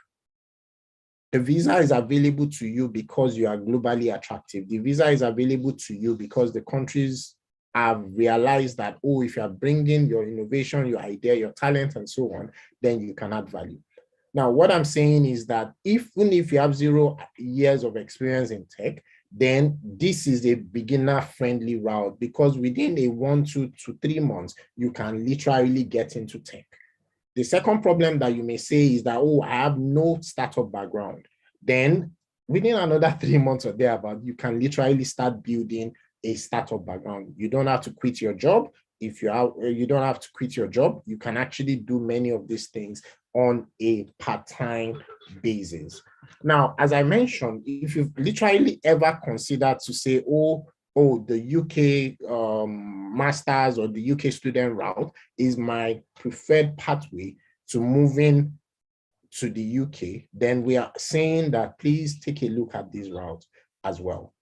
The visa is available to you because you are globally attractive. The visa is available to you because the countries have realized that, oh, if you are bringing your innovation, your idea, your talent, and so on, then you can add value. Now, what I'm saying is that even if you have 0 years of experience in tech, then this is a beginner-friendly route, because within a 1 to 3 months, you can literally get into tech. The second problem that you may say is that, oh, I have no startup background. Then within another 3 months or thereabout, you can literally start building a startup background. You don't have to quit your job. if you don't have to quit your job, you can actually do many of these things on a part-time basis. Now, as I mentioned, if you've literally ever considered to say, oh, the UK master's or the UK student route is my preferred pathway to moving to the UK, then we are saying that please take a look at this route as well.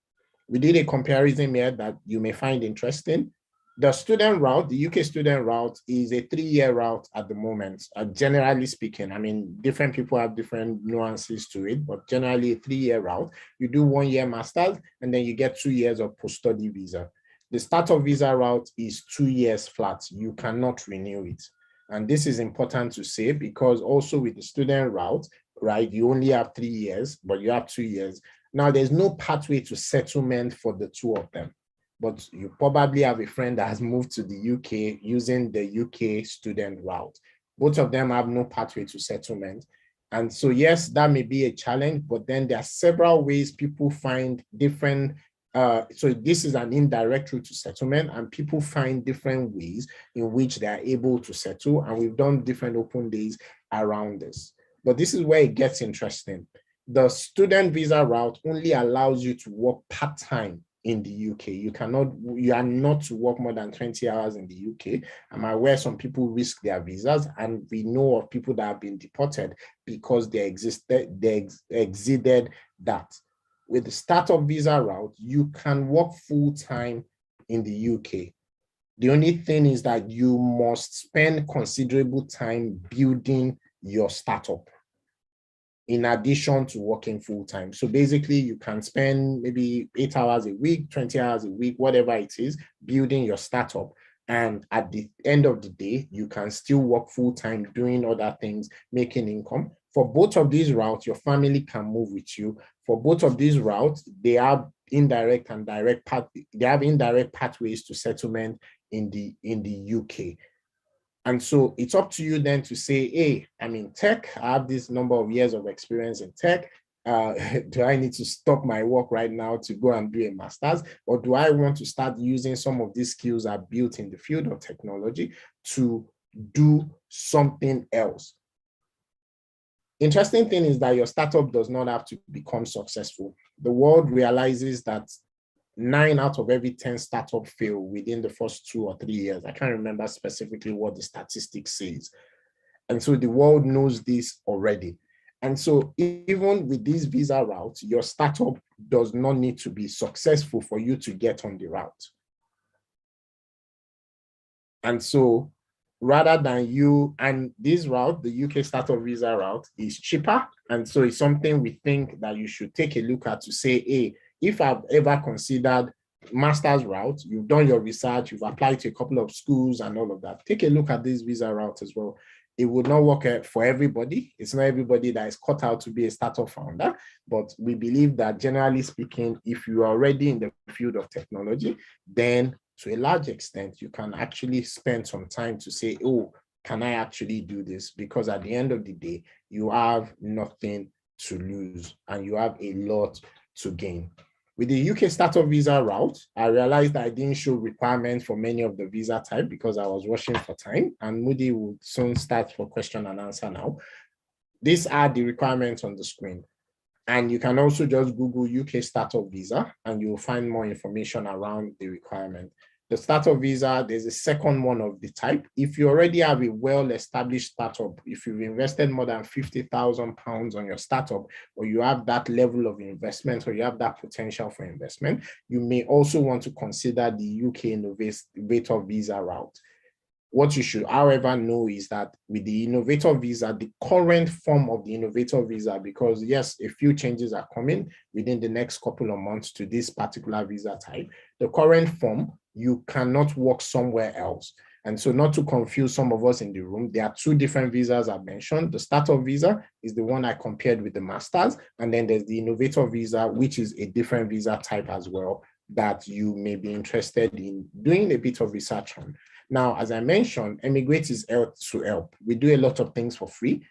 We did a comparison here that you may find interesting. The student route, the UK student route, is a 3-year route at the moment. Generally speaking, I mean, different people have different nuances to it, but generally a 3-year route. You do 1-year master's, and then you get 2 years of post-study visa. The startup visa route is 2 years flat. You cannot renew it. And this is important to say because also with the student route, right, you only have 3 years, but you have 2 years. Now, there's no pathway to settlement for the two of them, but you probably have a friend that has moved to the UK using the UK student route. Both of them have no pathway to settlement. And so, yes, that may be a challenge, but then there are several ways people find different. So this is an indirect route to settlement, and people find different ways in which they are able to settle. And we've done different open days around this. But this is where it gets interesting. The student visa route only allows you to work part-time in the UK. You are not to work more than 20 hours in the UK. I'm aware some people risk their visas, and we know of people that have been deported because they exceeded that. With the startup visa route, you can work full-time in the UK. The only thing is that you must spend considerable time building your startup in addition to working full-time. So basically, you can spend maybe 8 hours a week, 20 hours a week, whatever it is, building your startup. And at the end of the day, you can still work full-time doing other things, making income. For both of these routes, your family can move with you. For both of these routes, they have indirect and direct pathways to settlement in the UK. And so it's up to you then to say, hey, I'm in tech. I have this number of years of experience in tech. Do I need to stop my work right now to go and do a master's? Or do I want to start using some of these skills I've built in the field of technology to do something else? Interesting thing is that your startup does not have to become successful. The world realizes that 9 out of every 10 startups fail within the first 2 or 3 years. I can't remember specifically what the statistics says. And so the world knows this already. And so even with this visa route, your startup does not need to be successful for you to get on the route. And so rather than you, and this route, the UK startup visa route, is cheaper. And so it's something we think that you should take a look at to say, hey, if I've ever considered master's route, you've done your research, you've applied to a couple of schools and all of that, take a look at this visa route as well. It would not work for everybody. It's not everybody that is cut out to be a startup founder, but we believe that generally speaking, if you are already in the field of technology, then to a large extent, you can actually spend some time to say, oh, can I actually do this? Because at the end of the day, you have nothing to lose and you have a lot to gain. With the UK startup visa route, I realized that I didn't show requirements for many of the visa type because I was rushing for time, and Moody will soon start for question and answer now. These are the requirements on the screen. And you can also just Google UK startup visa and you'll find more information around the requirement. The startup visa, there's a second one of the type. If you already have a well-established startup, if you've invested more than £50,000 on your startup, or you have that level of investment, or you have that potential for investment, you may also want to consider the UK innovator visa route. What you should, however, know is that with the innovator visa, the current form of the innovator visa, because yes, a few changes are coming within the next couple of months to this particular visa type, the current form, you cannot work somewhere else. And so not to confuse some of us in the room, there are 2 different visas I mentioned. The startup visa is the one I compared with the master's, and then there's the innovator visa, which is a different visa type as well that you may be interested in doing a bit of research on. Now, as I mentioned, Emigrate is help to help. We do a lot of things for free,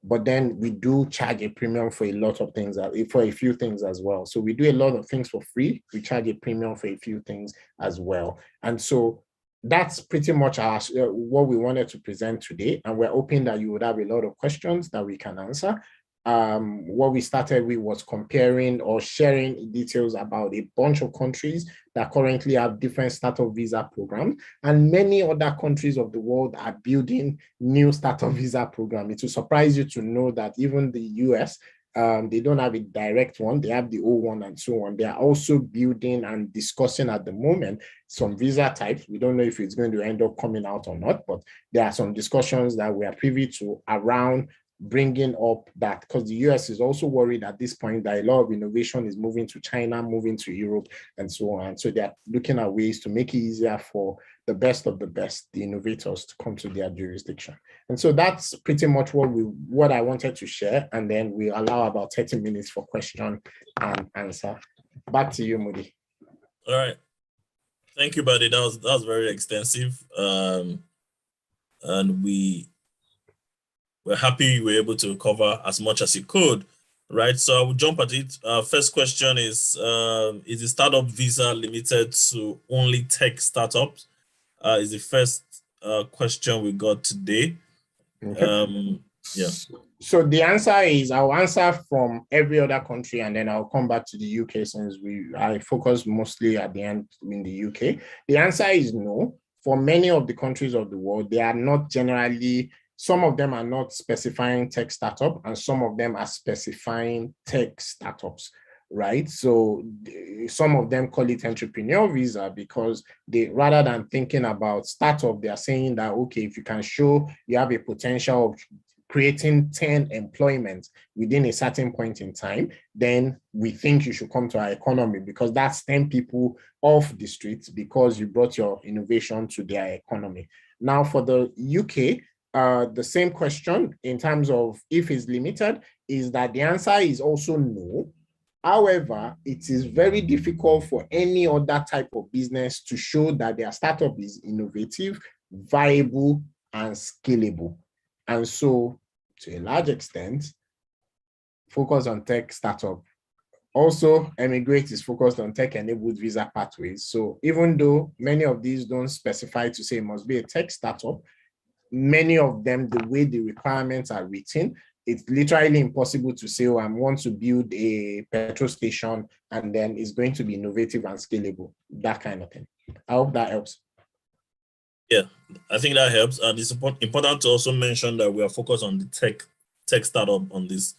but then we do charge a premium for a lot of things, for a few things as well. So we do a lot of things for free. We charge a premium for a few things as well. And so that's pretty much what we wanted to present today. And we're hoping that you would have a lot of questions that we can answer. What we started with was comparing or sharing details about a bunch of countries that currently have different startup visa programs, and many other countries of the world are building new startup visa programs. It will surprise you to know that even the US, they don't have a direct one. They have the old one and so on. They are also building and discussing at the moment some visa types. We don't know if it's going to end up coming out or not, but there are some discussions that we are privy to around bringing up that, because the US is also worried at this point that a lot of innovation is moving to China, moving to Europe, and so on. So they're looking at ways to make it easier for the best of the best, the innovators, to come to their jurisdiction. And so that's pretty much what I wanted to share. And then we allow about 30 minutes for question and answer. Back to you, Moody. All right. Thank you, Bade. That was very extensive. And we're happy you were able to cover as much as you could, right? So I will jump at it. First question is the startup visa limited to only tech startups? Is the first question we got today. Okay. Yeah. So the answer is, I'll answer from every other country, and then I'll come back to the UK since I focus mostly at the end in the UK. The answer is no. For many of the countries of the world, they are not generally, some of them are not specifying tech startup, and some of them are specifying tech startups, right? So some of them call it entrepreneur visa because they, rather than thinking about startup, they are saying that, okay, if you can show you have a potential of creating 10 employment within a certain point in time, then we think you should come to our economy, because that's 10 people off the streets because you brought your innovation to their economy. Now for the UK, the same question in terms of if it's limited is that the answer is also no. However, it is very difficult for any other type of business to show that their startup is innovative, viable, and scalable. And so, to a large extent, focus on tech startup. Also, Emigrate is focused on tech-enabled visa pathways. So even though many of these don't specify to say it must be a tech startup, many of them, the way the requirements are written, it's literally impossible to say, oh, I want to build a petrol station and then it's going to be innovative and scalable, that kind of thing. I hope that helps. Yeah, I think that helps. And it's important to also mention that we are focused on the tech startup on this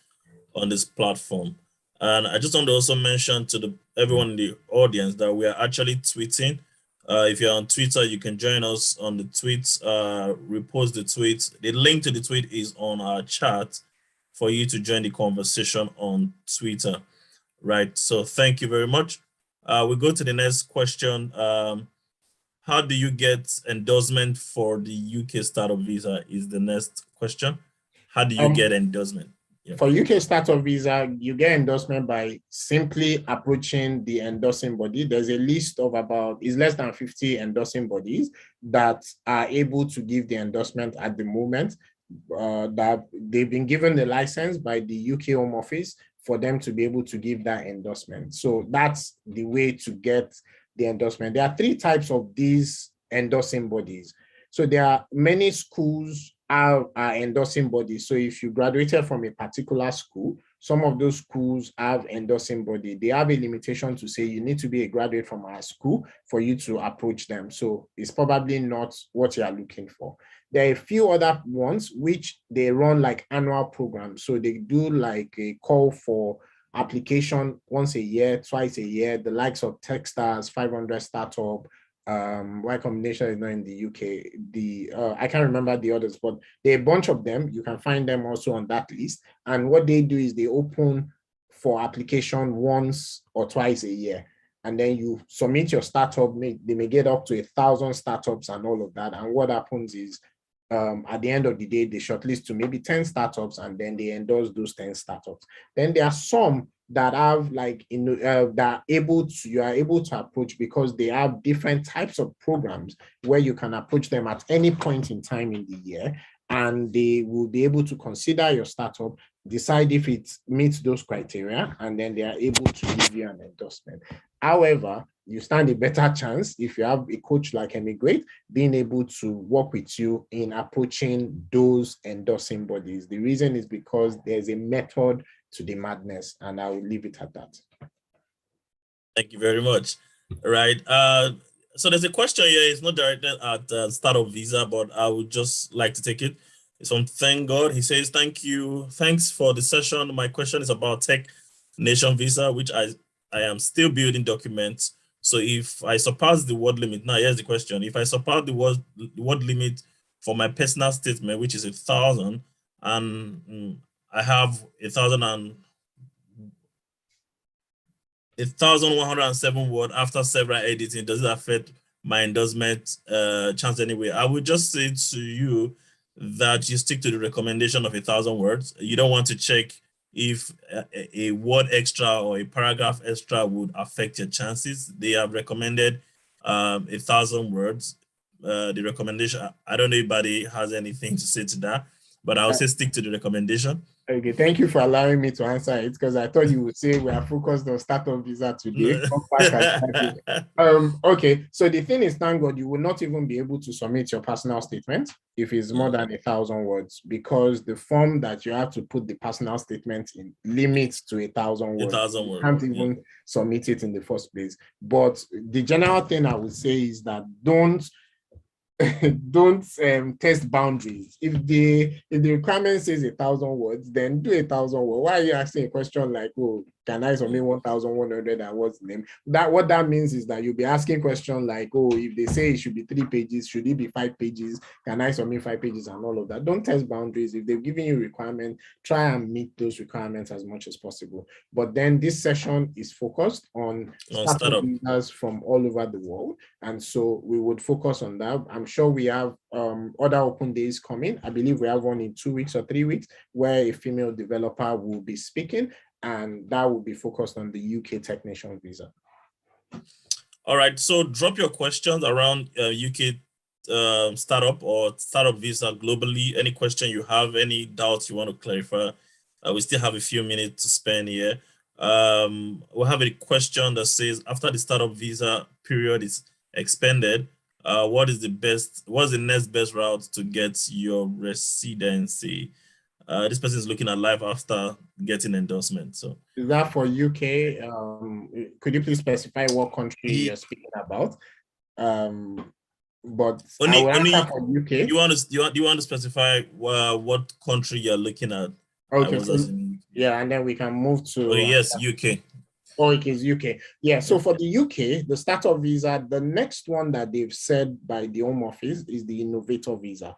platform. And I just want to also mention to everyone in the audience that we are actually tweeting. If you're on Twitter, you can join us on the tweets, repost the tweets. The link to the tweet is on our chat for you to join the conversation on Twitter, right? So thank you very much. We go to the next question. How do you get endorsement for the UK startup visa is the next question. How do you get endorsement? Yeah. For UK startup visa, you get endorsement by simply approaching the endorsing body. There's a list of it's less than 50 endorsing bodies that are able to give the endorsement at the moment. That they've been given the license by the UK Home Office for them to be able to give that endorsement. So that's the way to get the endorsement. There are 3 types of these endorsing bodies. So there are many schools are endorsing bodies. So if you graduated from a particular school, some of those schools have endorsing body. They have a limitation to say you need to be a graduate from our school for you to approach them. So it's probably not what you are looking for. There are a few other ones which they run like annual programs. So they do like a call for application once a year, twice a year, the likes of Techstars, 500 Startup, Y Combinator is not in the UK. I can't remember the others, but there are a bunch of them. You can find them also on that list. And what they do is they open for application once or twice a year. And then you submit your startup. They may get up to 1,000 startups and all of that. And what happens is at the end of the day, they shortlist to maybe 10 startups and then they endorse those 10 startups. Then there are some that have like that you are able to approach because they have different types of programs where you can approach them at any point in time in the year, and they will be able to consider your startup, decide if it meets those criteria, and then they are able to give you an endorsement. However, you stand a better chance if you have a coach like Emigrate being able to work with you in approaching those endorsing bodies. The reason is because there's a method to the madness, and I will leave it at that. Thank you very much. Right. So there's a question here. It's not directed at Startup Visa, but I would just like to take it. It's from Thank God. He says, "Thank you. Thanks for the session. My question is about Tech Nation Visa, which I am still building documents. So if I surpass the word limit, now here's the question. If I surpass the word limit for my personal statement, which is 1,000, and I have 1,107 word after several editing, does it affect my endorsement chance anyway? I would just say to you that you stick to the recommendation of 1,000 words. You don't want to check if a word extra or a paragraph extra would affect your chances. They have recommended 1,000 words. The recommendation, I don't know if anybody has anything to say to that, but I would say stick to the recommendation. Okay, thank you for allowing me to answer it, because I thought you would say we are focused on startup visa today. Okay, so the thing is, thank God, you will not even be able to submit your personal statement if it's more than 1,000 words, because the form that you have to put the personal statement in limits to 1,000 words. 1,000 words. You can't even submit it in the first place. But the general thing I would say is that don't test boundaries. If the requirement says 1,000 words, then do 1,000 words. Why are you asking a question like, oh, can I submit 1,100 and what's the name? What that means is that you'll be asking questions like, oh, if they say it should be 3 pages, should it be 5 pages? Can I submit 5 pages and all of that? Don't test boundaries. If they've given you requirements, try and meet those requirements as much as possible. But then this session is focused on startup users from all over the world. And so we would focus on that. I'm sure we have other open days coming. I believe we have one in 2 weeks or 3 weeks where a female developer will be speaking, and that will be focused on the UK Technician Visa. All right, so drop your questions around UK startup or startup visa globally. Any question you have, any doubts you want to clarify, we still have a few minutes to spend here. We'll have a question that says, after the startup visa period is expended, what's the next best route to get your residency? This person is looking at life after getting endorsement. So is that for UK? Could you please specify what country you're speaking about? But I will answer for UK. You want to specify what country you're looking at? Okay. Yeah, and then we can move to. Yes, UK. Oh, it is UK. Yeah. So for the UK, the startup visa, the next one that they've said by the Home Office is the innovator visa.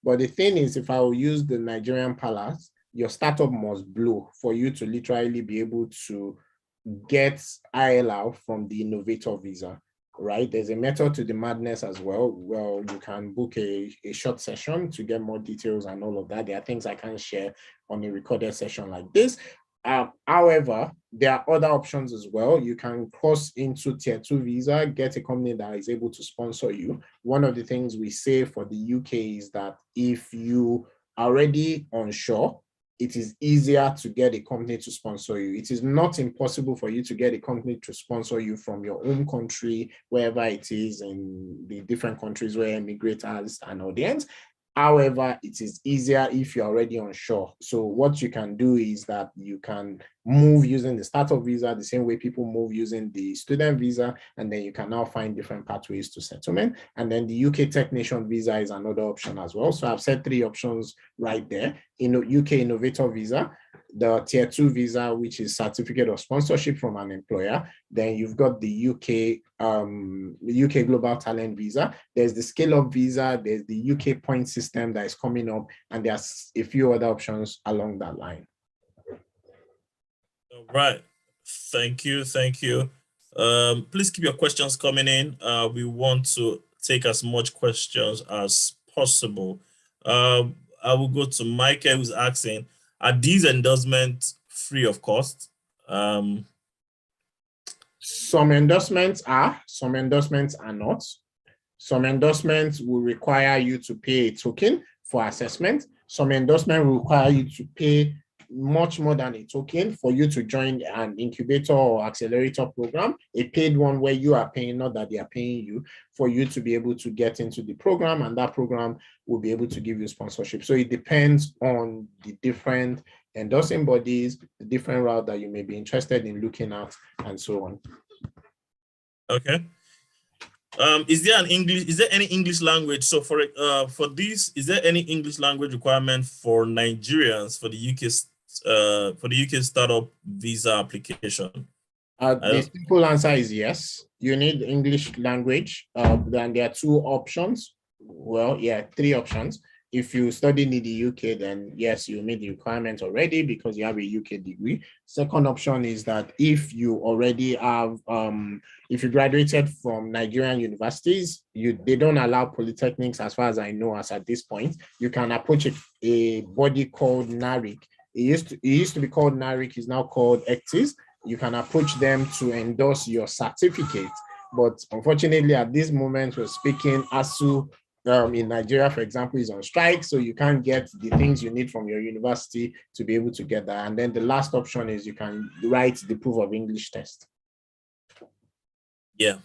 But the thing is, if I will use the Nigerian palace, your startup must blow for you to literally be able to get ILR from the innovator visa, right? There's a method to the madness as well. Well, you can book a short session to get more details and all of that. There are things I can share on a recorded session like this. However, there are other options as well. You can cross into tier 2 visa, get a company that is able to sponsor you. One of the things we say for the UK is that if you are already onshore, it is easier to get a company to sponsor you. It is not impossible for you to get a company to sponsor you from your own country, wherever it is in the different countries where Emigrate has an audience. However, it is easier if you're already onshore. So what you can do is that you can move using the startup visa the same way people move using the student visa, and then you can now find different pathways to settlement. And then the UK Technician visa is another option as well. So I've said 3 options right there. In UK Innovator visa, the tier 2 visa, which is certificate of sponsorship from an employer. Then you've got the UK Global Talent visa. There's the Scale Up visa. There's the UK point system that is coming up, and there's a few other options along that line. All right. Thank you. Please keep your questions coming in. We want to take as much questions as possible. I will go to Michael, who's asking, are these endorsements free of cost? Some endorsements are, some endorsements are not. Some endorsements will require you to pay a token for assessment. Some endorsement will require you to pay much more than a token for you to join an incubator or accelerator program, a paid one where you are paying, not that they are paying you, for you to be able to get into the program, and that program will be able to give you sponsorship. So it depends on the different endorsing bodies, the different route that you may be interested in looking at, and so on. Okay. Is there any English language? So for this, is there any English language requirement for Nigerians for the UK startup visa application? The simple answer is yes. You need English language. Then there are two options. Well, yeah, three options. If you study in the UK, then yes, you meet the requirement already because you have a UK degree. Second option is that if you already have, if you graduated from Nigerian universities, they don't allow polytechnics as far as I know as at this point. You can approach a body called NARIC. It used to be called NARIC, is now called ECTIS. You can approach them to endorse your certificate. But unfortunately, at this moment, we're speaking, ASU in Nigeria, for example, is on strike. So you can't get the things you need from your university to be able to get that. And then the last option is you can write the proof of English test. Yeah.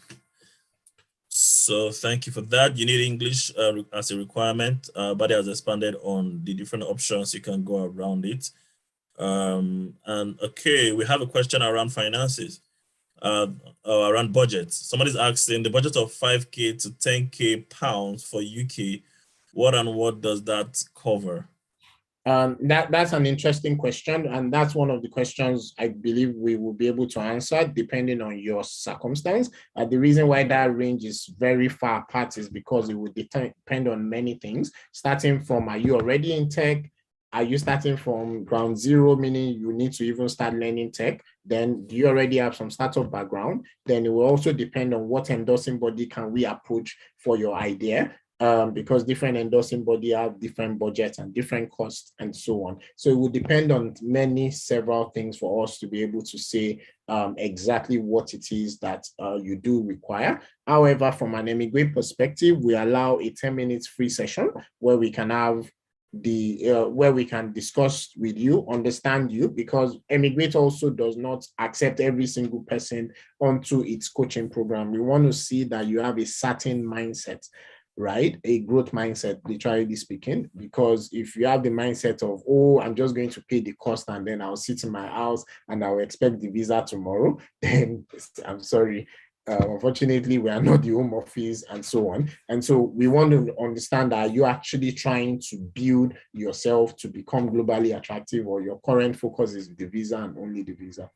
So thank you for that. You need English as a requirement, but it has expanded on the different options you can go around it. And okay, we have a question around finances, around budgets. Somebody's asking the budget of 5K to 10K pounds for UK. What and what does that cover? That's an interesting question, and that's one of the questions I believe we will be able to answer depending on your circumstance. The reason why that range is very far apart is because it would depend on many things, starting from, are you already in tech? Are you starting from ground zero, meaning you need to even start learning tech? Then do you already have some startup background? Then it will also depend on what endorsing body can we approach for your idea. Because different endorsing body have different budgets and different costs and so on. So it would depend on several things for us to be able to say exactly what it is that you do require. However, from an Emigrate perspective, we allow a 10 minutes free session where we can have where we can discuss with you, understand you, because Emigrate also does not accept every single person onto its coaching program. We want to see that you have a certain mindset, right? A growth mindset, literally speaking, because if you have the mindset of, oh, I'm just going to pay the cost and then I'll sit in my house and I'll expect the visa tomorrow, then I'm sorry. Unfortunately, we are not the home office and so on. And so we want to understand that you're actually trying to build yourself to become globally attractive, or your current focus is the visa and only the visa.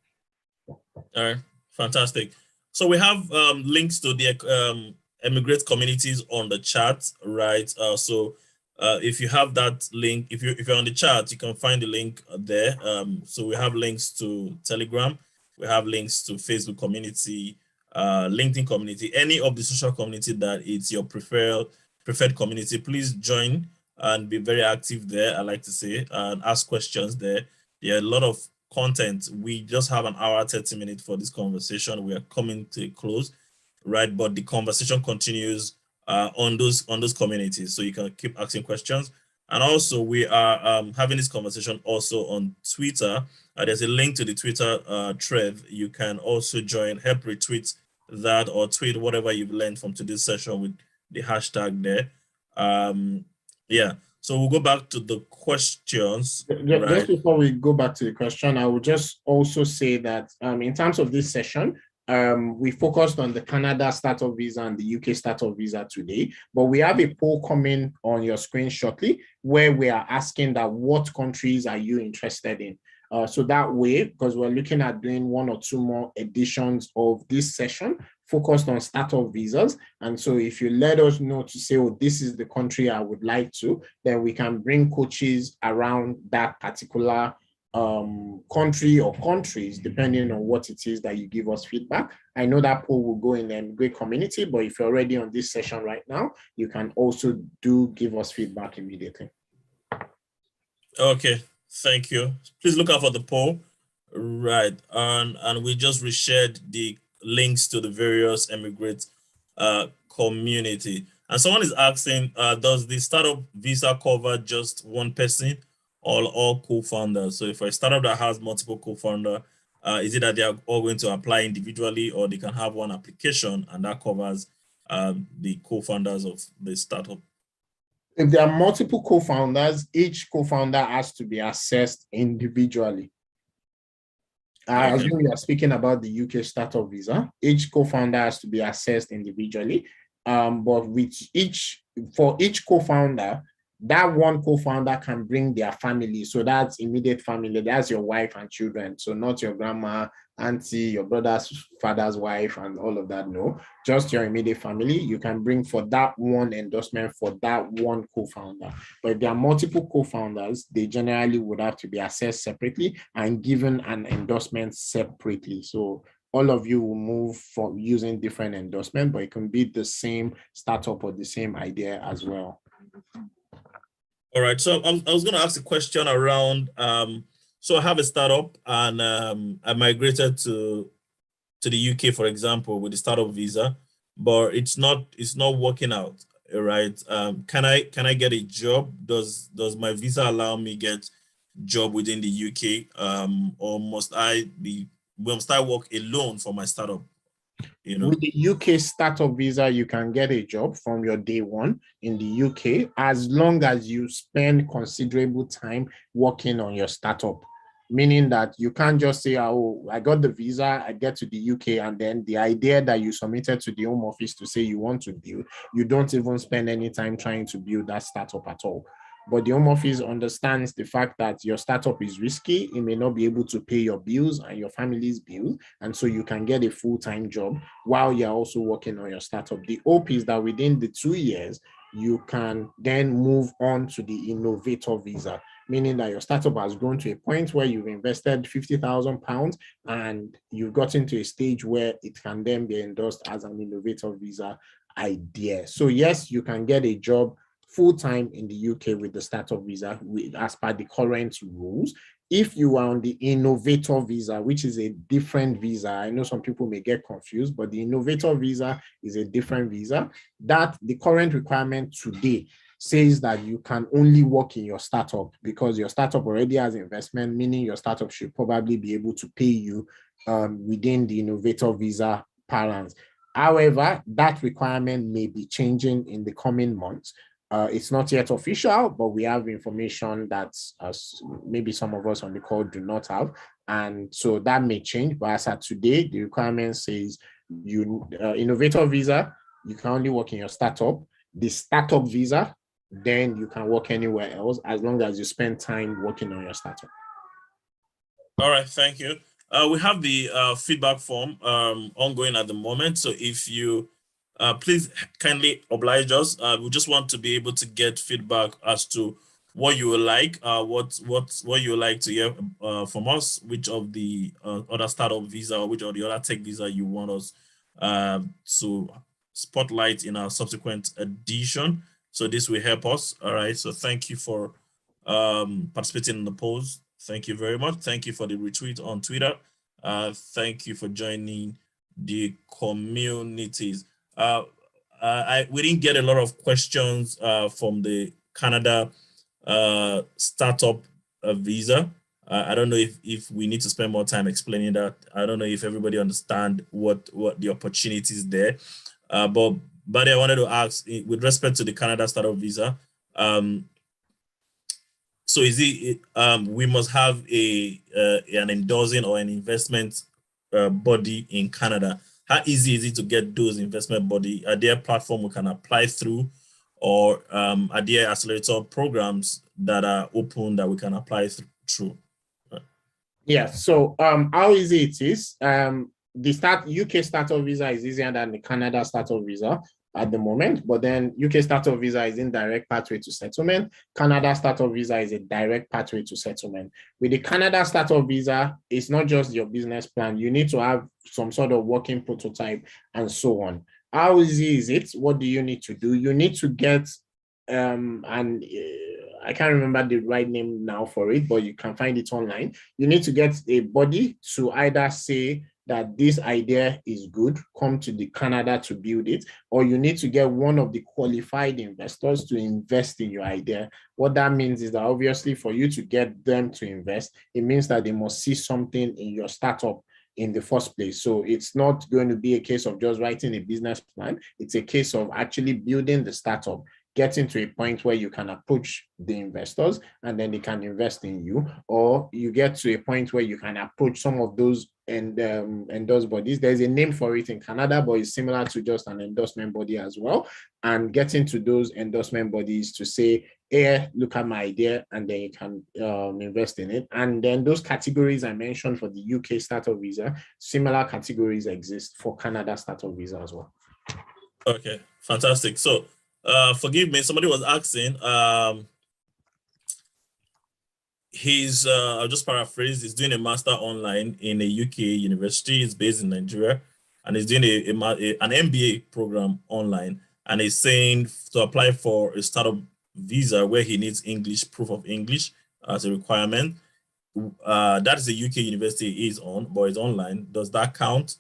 All right, fantastic. So we have links to the Emigrate communities on the chat, right? So if you have that link, if you're on the chat, you can find the link there. So we have links to Telegram, we have links to Facebook community, LinkedIn community, any of the social community that it's your preferred community. Please join and be very active there, I like to say, and ask questions there. There are a lot of content. We just have an hour, 30 minutes for this conversation. We are coming to a close, right? But the conversation continues on those communities, so you can keep asking questions. And also, we are having this conversation also on Twitter. There's a link to the Twitter thread. You can also join, help retweet that, or tweet whatever you've learned from today's session with the hashtag there. Yeah. So we'll go back to the questions. Just before we go back to the question, I would just also say that in terms of this session, we focused on the Canada startup visa and the UK startup visa today, but we have a poll coming on your screen shortly where we are asking that what countries are you interested in? So that way, because we're looking at doing one or two more editions of this session focused on startup visas. And so if you let us know to say, oh, this is the country I would like to, then we can bring coaches around that particular country or countries, depending on what it is that you give us feedback. I know that poll will go in the Emigrate community, but if you're already on this session right now, you can also give us feedback immediately. Okay. Thank you. Please look out for the poll. Right. And we just reshared the links to the various Emigrate community. And someone is asking, does the startup visa cover just one person, all co-founders? So if a startup that has multiple co-founder, is it that they are all going to apply individually, or they can have one application and that covers the co-founders of the startup? If there are multiple co-founders, each co-founder has to be assessed individually. I assume you are speaking about the UK startup visa. Each co-founder has to be assessed individually. But for each co-founder, that one co-founder can bring their family. So that's immediate family. That's your wife and children. So not your grandma, auntie, your brother's father's wife, and all of that. No, just your immediate family. You can bring for that one endorsement for that one co-founder. But if there are multiple co-founders, they generally would have to be assessed separately and given an endorsement separately. So all of you will move from using different endorsement, but it can be the same startup or the same idea as well. All right. So I was going to ask a question around. So I have a startup, and I migrated to the UK, for example, with the startup visa, but it's not working out. Right? Can I get a job? Does my visa allow me get job within the UK? Or must I work alone for my startup? With the UK startup visa, you can get a job from your day one in the UK as long as you spend considerable time working on your startup. Meaning that you can't just say, oh, I got the visa, I get to the UK, and then the idea that you submitted to the Home Office to say you want to build, you don't even spend any time trying to build that startup at all. But the Home Office understands the fact that your startup is risky. It may not be able to pay your bills and your family's bills. And so you can get a full-time job while you're also working on your startup. The hope is that within the 2 years, you can then move on to the innovator visa, meaning that your startup has grown to a point where you've invested £50,000 and you've gotten to a stage where it can then be endorsed as an innovator visa idea. So yes, you can get a job full-time in the UK with the startup visa as per the current rules. If you are on the innovator visa, which is a different visa, I know some people may get confused, but the innovator visa is a different visa. That the current requirement today says that you can only work in your startup because your startup already has investment, meaning your startup should probably be able to pay you within the innovator visa parlance. However, that requirement may be changing in the coming months. It's not yet official, but we have information that maybe some of us on the call do not have. And so that may change. But as of today, the requirement says innovator visa, you can only work in your startup. The startup visa, then you can work anywhere else as long as you spend time working on your startup. All right, thank you. We have the feedback form ongoing at the moment. So if you please kindly oblige us. We just want to be able to get feedback as to what you would like, what you would like to hear from us, which of the other startup visa or which of the other tech visa you want us to spotlight in our subsequent edition. So this will help us. All right. So thank you for participating in the polls. Thank you very much. Thank you for the retweet on Twitter. Thank you for joining the communities. We didn't get a lot of questions from the Canada startup visa. I don't know if we need to spend more time explaining that. I don't know if everybody understand what the opportunities there. But I wanted to ask, with respect to the Canada startup visa, so is it we must have an endorsing or an investment body in Canada? How easy is it to get those investment body? Are there platforms we can apply through, or are there accelerator programs that are open that we can apply through? Yeah. So how easy it is? The UK startup visa is easier than the Canada startup visa at the moment, but then UK startup visa is indirect pathway to settlement. Canada startup visa is a direct pathway to settlement. With the Canada startup visa, it's not just your business plan. You need to have some sort of working prototype and so on. How easy is it? What do you need to do? You need to get I can't remember the right name now for it, but you can find it online. You need to get a body to either say that this idea is good, come to the Canada to build it, or you need to get one of the qualified investors to invest in your idea. What that means is that obviously for you to get them to invest, it means that they must see something in your startup in the first place. So it's not going to be a case of just writing a business plan. It's a case of actually building the startup, getting to a point where you can approach the investors and then they can invest in you, or you get to a point where you can approach some of those endorsed bodies. There's a name for it in Canada, but it's similar to just an endorsement body as well. And getting to those endorsement bodies to say, hey, look at my idea, and then you can invest in it. And then those categories I mentioned for the UK startup visa, similar categories exist for Canada startup visa as well. Okay, fantastic. So forgive me, somebody was asking, I'll just paraphrase, he's doing a master online in a UK university. He's based in Nigeria, and he's doing an MBA program online, and he's saying to apply for a startup visa where he needs English, proof of English as a requirement. That is a UK university he's on, but it's online. Does that count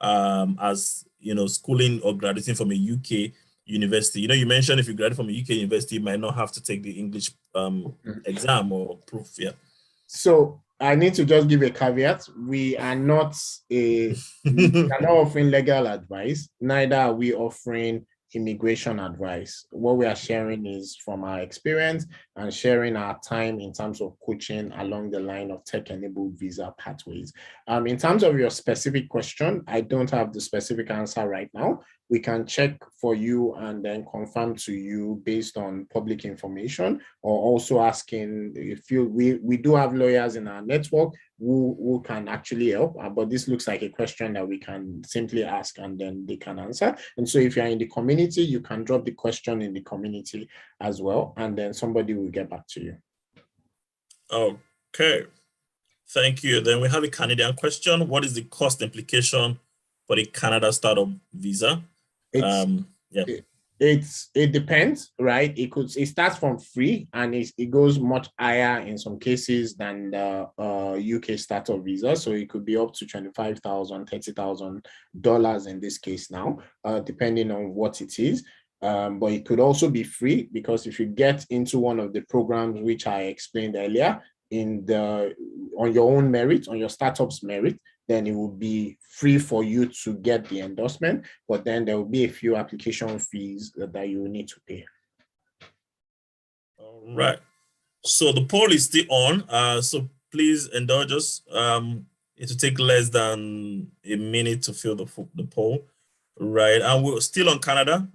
as, schooling or graduating from a UK university? You mentioned if you graduate from a UK university, you might not have to take the English exam or proof. Yeah. So I need to just give a caveat. We are not offering legal advice. Neither are we offering immigration advice. What we are sharing is from our experience and sharing our time in terms of coaching along the line of tech-enabled visa pathways. In terms of your specific question, I don't have the specific answer right now. We can check for you and then confirm to you based on public information, or also asking if we do have lawyers in our network who can actually help, but this looks like a question that we can simply ask and then they can answer. And so if you're in the community, you can drop the question in the community as well, and then somebody will get back to you. Okay, thank you. Then we have a Canadian question. What is the cost implication for the Canada startup visa? It depends, right? It starts from free and it goes much higher in some cases than the UK startup visa. So it could be up to $25,000, $30,000 in this case now, depending on what it is. But it could also be free, because if you get into one of the programs which I explained earlier, on your own merit, on your startup's merit, then it will be free for you to get the endorsement, but then there will be a few application fees that you will need to pay. All right. So the poll is still on. So please indulge us. It will take less than a minute to fill the poll. Right. And we're still on Canada.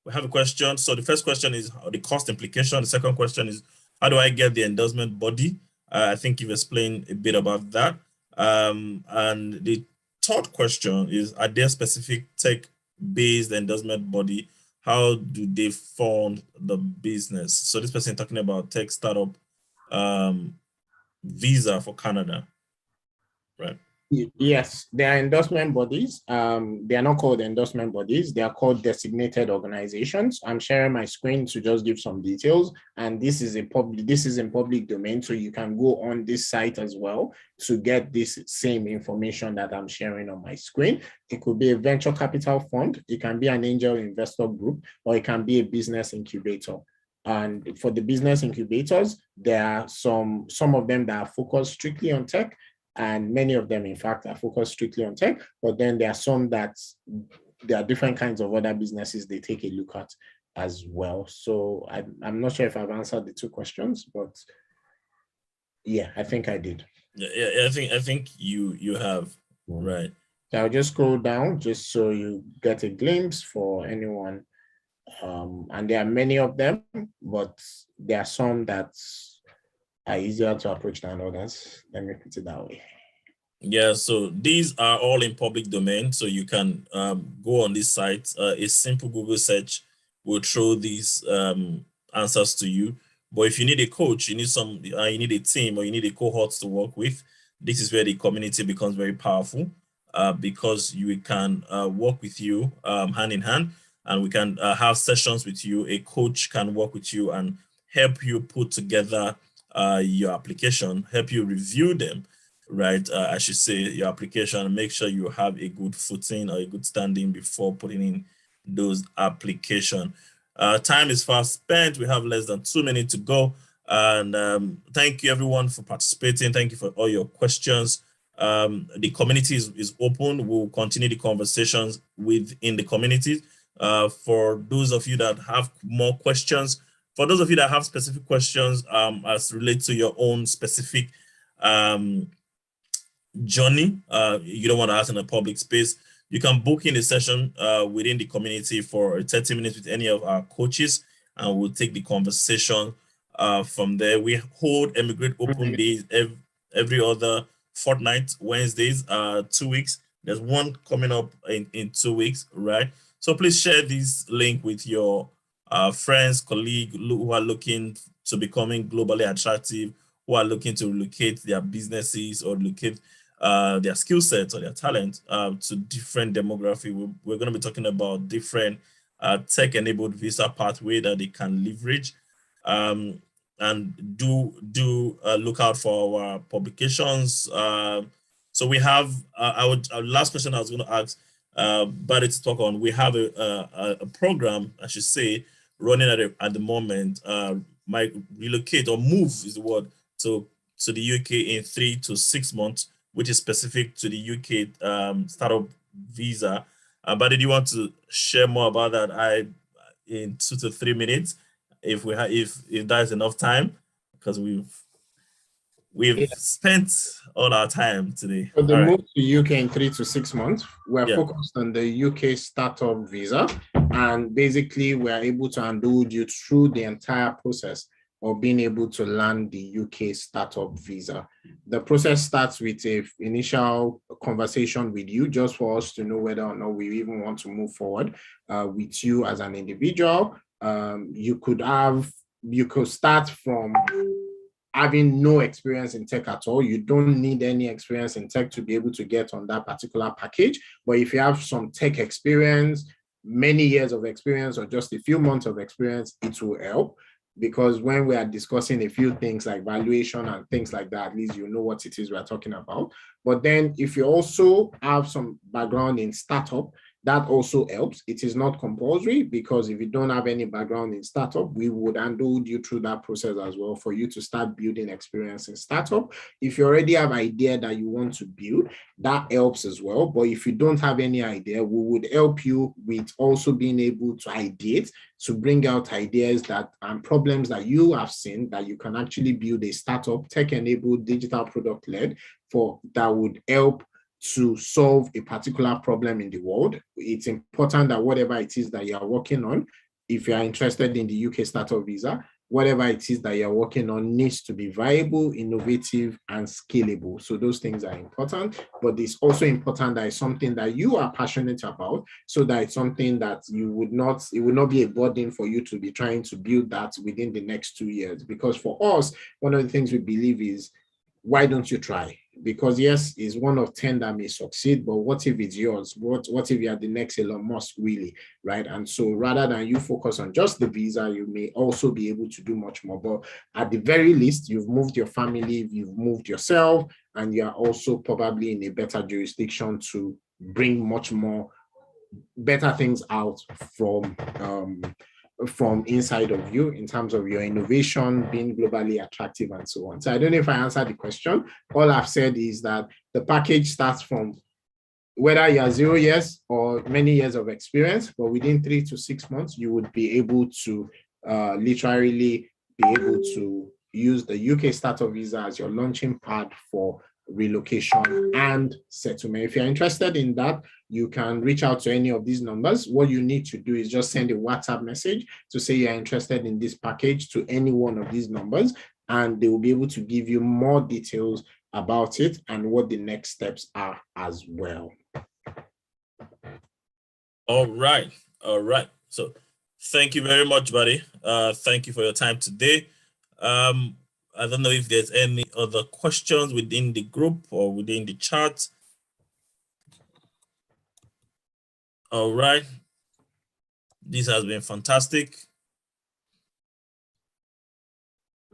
We have a question. So the first question is the cost implication. The second question is, how do I get the endorsement body? I think you've explained a bit about that. And the third question is, are there specific tech-based endorsement body? How do they fund the business? So this person is talking about tech startup visa for Canada, right? Yes, they are endorsement bodies. They are not called endorsement bodies. They are called designated organizations. I'm sharing my screen to just give some details. And this is in public domain, so you can go on this site as well to get this same information that I'm sharing on my screen. It could be a venture capital fund. It can be an angel investor group, or it can be a business incubator. And for the business incubators, there are some of them that are focused strictly on tech, and many of them, in fact, are focused strictly on tech. But then there are some that there are different kinds of other businesses they take a look at as well. So I'm not sure if I've answered the two questions, but yeah, I think I did. Yeah, I think you have, right. So I'll just scroll down just so you get a glimpse for anyone. And there are many of them, but there are some that are easier to approach than others. Let me put it that way. Yeah, so these are all in public domain, so you can go on this site. A simple Google search will throw these answers to you. But if you need a coach, you need a team, or you need a cohort to work with, this is where the community becomes very powerful, because you can work with you hand in hand, and we can have sessions with you. A coach can work with you and help you put together your application, help you review them, right? I should say your application, make sure you have a good footing or a good standing before putting in those application. Time is fast spent. We have less than 2 minutes to go. And thank you everyone for participating. Thank you for all your questions. The community is open. We'll continue the conversations within the community. For those of you that have more questions, for those of you that have specific questions as relate to your own specific journey, you don't want to ask in a public space, you can book in a session within the community for 30 minutes with any of our coaches, and we'll take the conversation from there. We hold Emigrate Open Days every other fortnight, Wednesdays, 2 weeks. There's one coming up in 2 weeks, right? So please share this link with your friends, colleagues who are looking to becoming globally attractive, who are looking to relocate their businesses or locate their skill sets or their talent to different demography. We're going to be talking about different tech-enabled visa pathway that they can leverage. And do look out for our publications. So we have last question I was going to ask Bade to talk on. We have a program, I should say, running at the moment. Might relocate or move is the word to the UK in 3 to 6 months, which is specific to the UK startup visa. But did you want to share more about that? In 2 to 3 minutes, if that is enough time, because we've spent all our time today. So the move to UK in 3 to 6 months, we're focused on the UK startup visa, and basically we're able to handle you through the entire process of being able to land the UK startup visa. The process starts with an initial conversation with you, just for us to know whether or not we even want to move forward with you as an individual. You could start from having no experience in tech at all. You don't need any experience in tech to be able to get on that particular package. But if you have some tech experience, many years of experience, or just a few months of experience, it will help. Because when we are discussing a few things like valuation and things like that, at least you know what it is we're talking about. But then if you also have some background in startup, that also helps. It is not compulsory, because if you don't have any background in startup, we would handle you through that process as well for you to start building experience in startup. If you already have an idea that you want to build, that helps as well. But if you don't have any idea, we would help you with also being able to ideate, to bring out ideas that and problems that you have seen that you can actually build a startup, tech-enabled, digital product-led for that would help to solve a particular problem in the world. It's important that whatever it is that you are working on, if you are interested in the UK startup visa, whatever it is that you're working on needs to be viable, innovative, and scalable. So those things are important, but it's also important that it's something that you are passionate about, so that it's something that it would not be a burden for you to be trying to build that within the next 2 years. Because for us, one of the things we believe is, why don't you try? Because yes, it's one of 10 that may succeed, but what if it's yours? What if you are the next Elon Musk, really, right? And so rather than you focus on just the visa, you may also be able to do much more. But at the very least, you've moved your family, you've moved yourself, and you're also probably in a better jurisdiction to bring much more better things out from inside of you in terms of your innovation, being globally attractive, and so on. So I don't know if I answered the question. All I've said is that the package starts from whether you are 0 years or many years of experience, but within 3 to 6 months, you would be able to literally be able to use the UK startup visa as your launching pad for relocation and settlement. If you're interested in that, you can reach out to any of these numbers. What you need to do is just send a WhatsApp message to say you're interested in this package to any one of these numbers, and they will be able to give you more details about it and what the next steps are as well. All right. So thank you very much, Bade. Thank you for your time today. I don't know if there's any other questions within the group or within the chat. All right. This has been fantastic.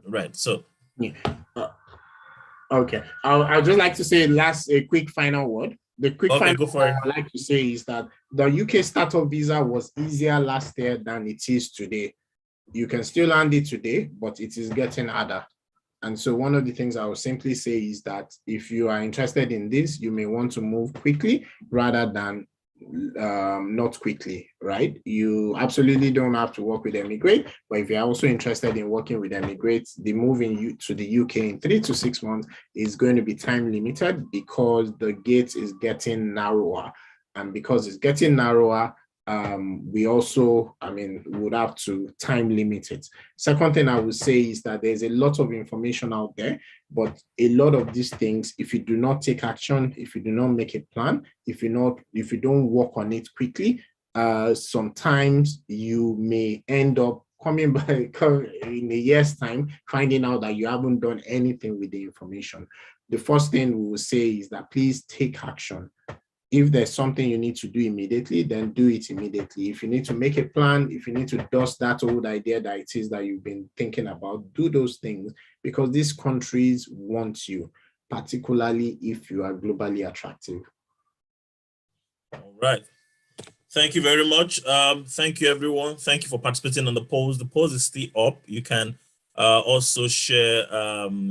Right. So Okay. I'll just like to say a quick final word. The quick Okay, final go for word it. I'd like to say is that the UK startup visa was easier last year than it is today. You can still land it today, but it is getting harder. And so one of the things I will simply say is that if you are interested in this, you may want to move quickly rather than not quickly, right? You absolutely don't have to work with Emigrate, but if you're also interested in working with Emigrate, the move to the UK in 3 to 6 months is going to be time limited because the gate is getting narrower. And because it's getting narrower, we also, would have to time limit it. Second thing I would say is that there's a lot of information out there, but a lot of these things, if you do not take action, if you do not make a plan, if you don't work on it quickly, sometimes you may end up coming back in a year's time, finding out that you haven't done anything with the information. The first thing we will say is that please take action. If there's something you need to do immediately, then do it immediately. If you need to make a plan, if you need to dust that old idea that it is that you've been thinking about, do those things because these countries want you, particularly if you are globally attractive. All right. Thank you very much. Thank you, everyone. Thank you for participating on the polls. The polls is still up. You can also share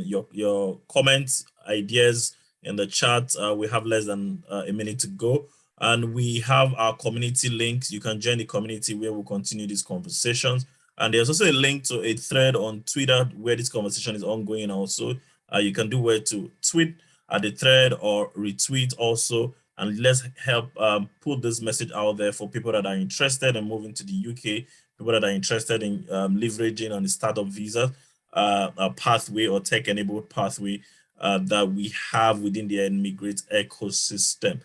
your comments, ideas in the chat. We have less than a minute to go. And we have our community links. You can join the community where we'll continue these conversations. And there's also a link to a thread on Twitter where this conversation is ongoing also. You can do where to tweet at the thread or retweet also. And let's help put this message out there for people that are interested in moving to the UK, people that are interested in leveraging on the startup visa pathway or tech-enabled pathway that we have within the Emigrate ecosystem.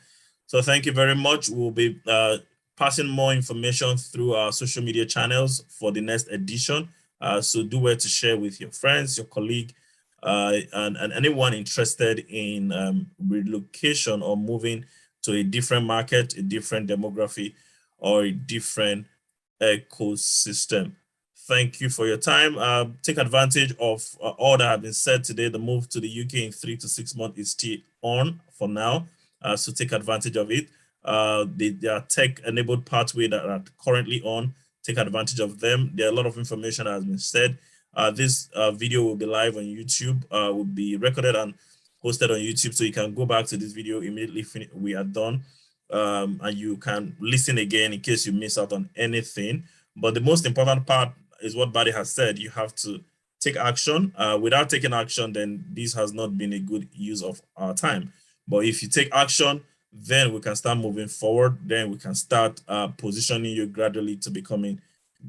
So thank you very much. We'll be passing more information through our social media channels for the next edition. So do well to share with your friends, your colleague, and anyone interested in relocation or moving to a different market, a different demography, or a different ecosystem. Thank you for your time. Take advantage of all that have been said today. The move to the UK in 3 to 6 months is still on for now. So take advantage of it. There are tech-enabled pathways that are currently on. Take advantage of them. There are a lot of information that has been said. This video will be live on YouTube, will be recorded and posted on YouTube, so you can go back to this video immediately we are done, and you can listen again in case you miss out on anything. But the most important part is what Bade has said. You have to take action. Without taking action, then this has not been a good use of our time. But if you take action, then we can start moving forward. Then we can start positioning you gradually to becoming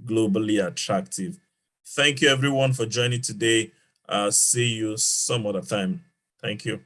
globally attractive. Thank you, everyone, for joining today. See you some other time. Thank you.